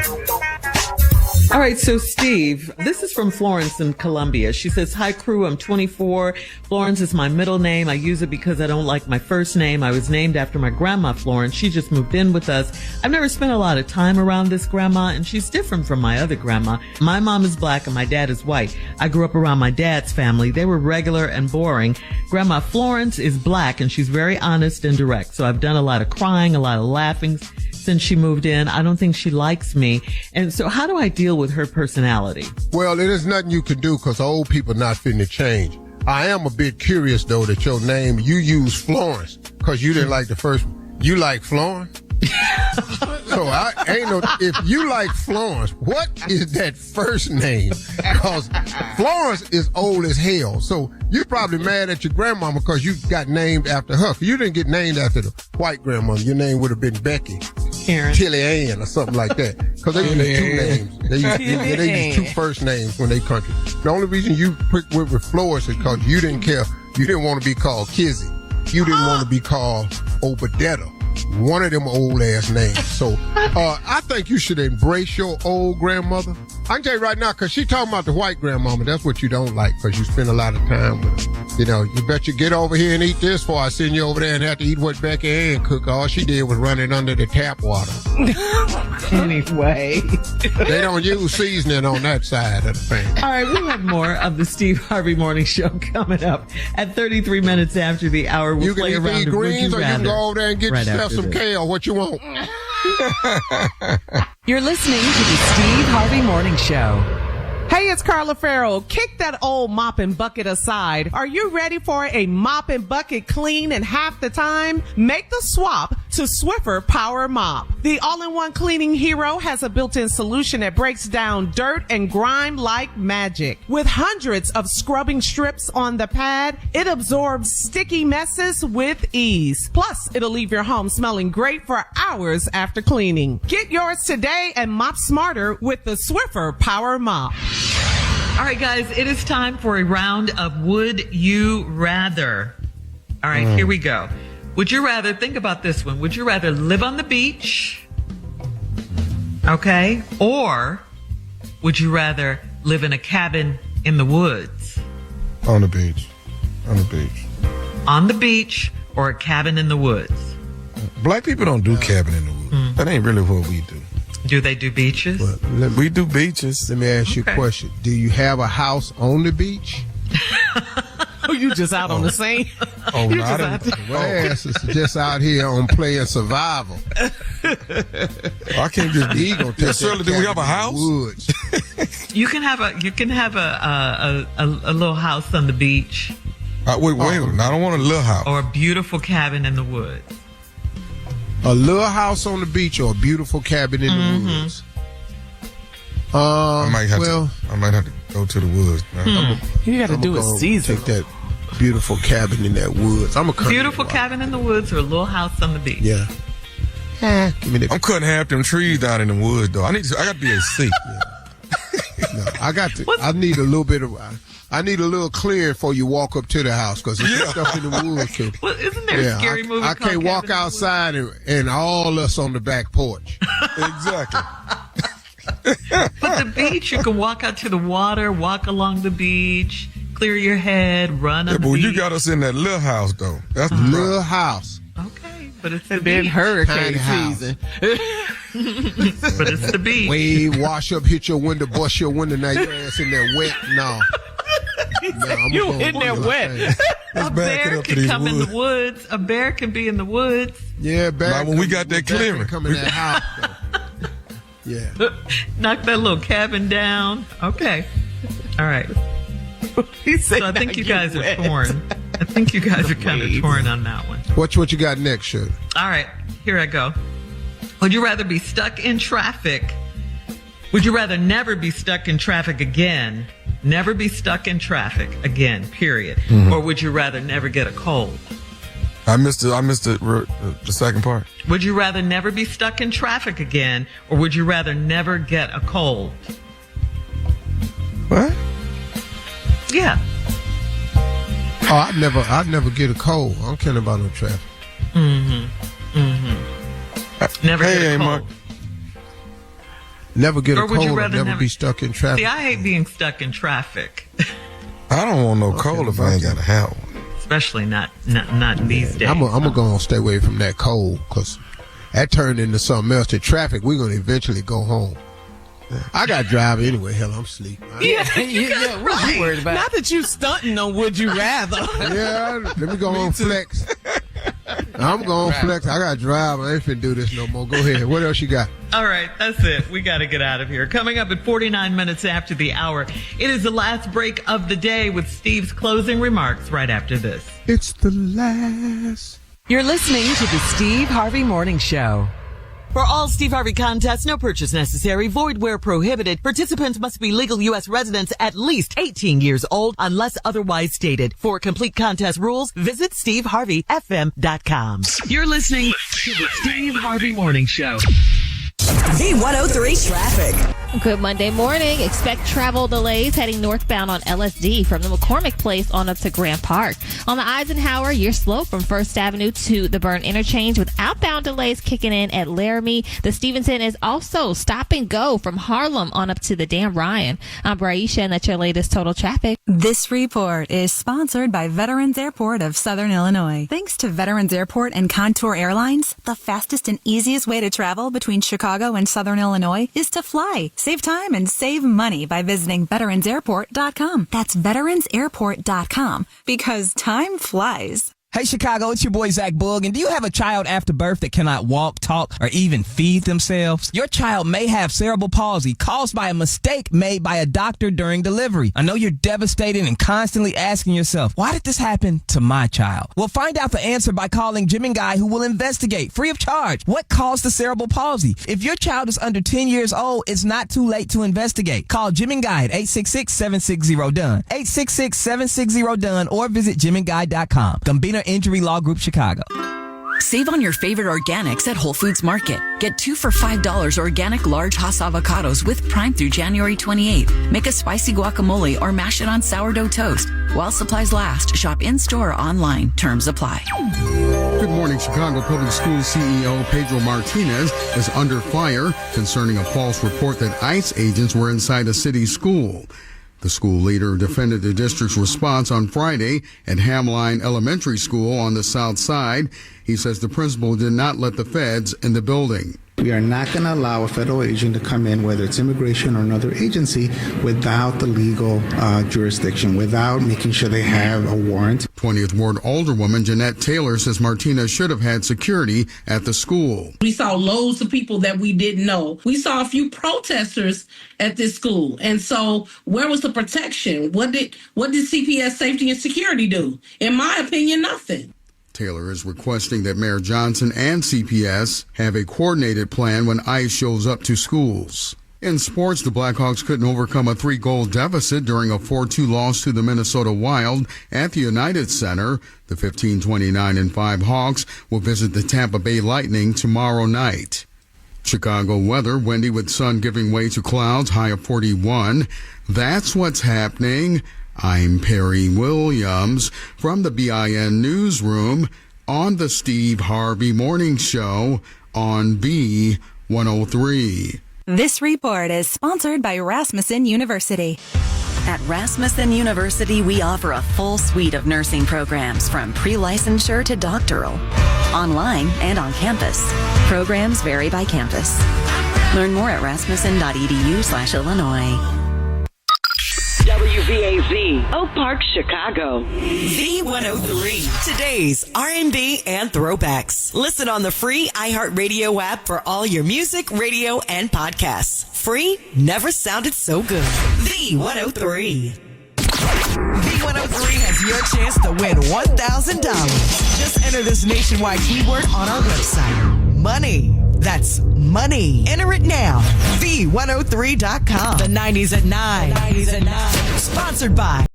All right, so Steve, this is from Florence in Columbia. She says, "Hi, crew. I'm 24. Florence is my middle name. I use it because I don't like my first name. I was named after my grandma, Florence. She just moved in with us. I've never spent a lot of time around this grandma, and she's different from my other grandma. My mom is black and my dad is white. I grew up around my dad's family. They were regular and boring. Grandma Florence is black, and she's very honest and direct. So I've done a lot of crying, a lot of laughing since she moved in. I don't think she likes me. And so how do I deal with her personality?" Well, it is nothing you can do because old people not fitting to change. I am a bit curious, though, that your name, you use Florence because you didn't like the first one. You like Florence? So if you like Florence, what is that first name? Because Florence is old as hell. So you're probably mad at your grandmama because you got named after her. You didn't get named after the white grandmama. Your name would have been Becky. Tilly Ann or something like that. Because they use two names. They use two first names when they country. The only reason you picked with Flores is because you didn't care. You didn't want to be called Kizzy. You didn't want to be called Obadetta. One of them old ass names. So I think you should embrace your old grandmother. I can tell you right now, because she talking about the white grandmama. That's what you don't like, because you spend a lot of time with her. You know, you bet you get over here and eat this before I send you over there and have to eat what Becky Ann cooked. All she did was running under the tap water. Anyway. They don't use seasoning on that side of the family. All right, we'll have more of the Steve Harvey Morning Show coming up at 33 minutes after the hour. We'll you can either eat greens or you can go over there and get yourself some kale. What you want? You're listening to the Steve Harvey Morning Show. Hey, it's Carla Farrell. Kick that old mop and bucket aside. Are you ready for a mop and bucket clean in half the time? Make the swap to Swiffer Power Mop. The all-in-one cleaning hero has a built-in solution that breaks down dirt and grime like magic. With hundreds of scrubbing strips on the pad, it absorbs sticky messes with ease. Plus, it'll leave your home smelling great for hours after cleaning. Get yours today and mop smarter with the Swiffer Power Mop. All right, guys, it is time for a round of Would You Rather. All right, here we go. Would you rather, think about this one, would you rather live on the beach, okay, or would you rather live in a cabin in the woods? On the beach. On the beach. On the beach or a cabin in the woods? Black people don't do cabin in the woods. That ain't really what we do. Do they do beaches? Well, we do beaches. Let me ask you a question. Do you have a house on the beach? You just out on the scene? Oh, You not just out Well, ass is just out here on playing survival. I can't just be gonna take Shirley, do we have a house? Woods. You can have a little house on the beach. Wait, I don't want a little house. Or a beautiful cabin in the woods. A little house on the beach or a beautiful cabin in the woods? I might have to go to the woods. You got to do a season. Take that beautiful cabin in that woods. I'm a beautiful cabin in the woods or a little house on the beach. Yeah. Give me I'm cutting half them trees down in the woods though. I got to be a C. No, I need a little bit of. I need a little clearing before you walk up to the house, because there's stuff in the woods. Well, isn't there a scary movie I can't walk outside and all us on the back porch. Exactly. But the beach, you can walk out to the water, walk along the beach, clear your head, run on the beach. You got us in that little house, though. That's the little house. Okay, but it's the been beach. hurricane season. But it's the beach. Wave, wash up, hit your window, bust your window, now your ass in there wet. No. You in there wet. A bear can come in the woods. A bear can be in the woods. Yeah, bear. Like when we got that clearing. Come in that house. Yeah. Knock that little cabin down. Okay. All right. So I think you guys are torn. I think you guys are kind of torn on that one. What you got next, Shirley? All right. Here I go. Would you rather be stuck in traffic? Would you rather never be stuck in traffic again? Never be stuck in traffic again, period. Or would you rather never get a cold? I missed the second part. Would you rather never be stuck in traffic again, or would you rather never get a cold? What? Yeah. Oh, I'd never get a cold. I don't care about no traffic. Never get a cold. Mark. Never get a Or would you cold rather or never be stuck in traffic. See, I hate being stuck in traffic. I don't want no cold if I ain't got a hat on. Especially not these days. I'm going to stay away from that cold, because that turned into something else. The traffic, we're going to eventually go home. I got to drive anyway. Hell, I'm asleep. What you worried about? Not that you stunting on Would You Rather. Yeah, let me go on flex. I'm going flex. I got to drive. I ain't finna do this no more. Go ahead. What else you got? All right, that's it. We got to get out of here. Coming up at 49 minutes after the hour, it is the last break of the day with Steve's closing remarks right after this. It's the last. You're listening to the Steve Harvey Morning Show. For all Steve Harvey contests, no purchase necessary, void where prohibited. Participants must be legal U.S. residents at least 18 years old unless otherwise stated. For complete contest rules, visit SteveHarveyFM.com. You're listening to the Steve Harvey Morning Show. V103 traffic. Good Monday morning. Expect travel delays heading northbound on LSD from the McCormick Place on up to Grant Park. On the Eisenhower, you're slow from 1st Avenue to the Burn Interchange with outbound delays kicking in at Laramie. The Stevenson is also stop and go from Harlem on up to the Dan Ryan. I'm Braisha, and that's your latest total traffic. This report is sponsored by Veterans Airport of Southern Illinois. Thanks to Veterans Airport and Contour Airlines, the fastest and easiest way to travel between Chicago and Southern Illinois is to fly. Save time and save money by visiting veteransairport.com. That's veteransairport.com, because time flies. Hey, Chicago, it's your boy, Zach Boog, and do you have a child after birth that cannot walk, talk, or even feed themselves? Your child may have cerebral palsy caused by a mistake made by a doctor during delivery. I know you're devastated and constantly asking yourself, why did this happen to my child? Well, find out the answer by calling Jim and Guy, who will investigate, free of charge, what caused the cerebral palsy. If your child is under 10 years old, it's not too late to investigate. Call Jim and Guy at 866-760-DONE, 866-760-DONE, or visit jimandguy.com. Gambino Injury Law Group, Chicago. Save on your favorite organics at Whole Foods Market. Get 2 for $5 organic large Hass avocados with Prime through January 28th. Make a spicy guacamole or mash it on sourdough toast. While supplies last, shop in-store or online. Terms apply. Good morning. Chicago Public Schools CEO Pedro Martinez is under fire concerning a false report that ICE agents were inside a city school. The school leader defended the district's response on Friday at Hamline Elementary School on the south side. He says the principal did not let the feds in the building. We are not going to allow a federal agent to come in, whether it's immigration or another agency, without the legal jurisdiction, without making sure they have a warrant. 20th Ward Alderwoman Jeanette Taylor says Martinez should have had security at the school. We saw loads of people that we didn't know. We saw a few protesters at this school. And so where was the protection? What did CPS Safety and Security do? In my opinion, nothing. Taylor is requesting that Mayor Johnson and CPS have a coordinated plan when ICE shows up to schools. In sports, the Blackhawks couldn't overcome a 3-goal deficit during a 4-2 loss to the Minnesota Wild at the United Center. The 15-29-5 Hawks will visit the Tampa Bay Lightning tomorrow night. Chicago weather, windy with sun giving way to clouds, high of 41. That's what's happening. I'm Perry Williams from the BIN Newsroom on the Steve Harvey Morning Show on B103. This report is sponsored by Rasmussen University. At Rasmussen University, we offer a full suite of nursing programs from pre-licensure to doctoral, online and on campus. Programs vary by campus. Learn more at rasmussen.edu/Illinois. WVAZ, Oak Park, Chicago. V103, today's R&B and throwbacks. Listen on the free iHeartRadio app for all your music, radio, and podcasts. Free, never sounded so good. V103. V103 has your chance to win $1,000. Just enter this nationwide keyword on our website. Money. That's money. Enter it now. V103.com. The 90s at 9. Sponsored by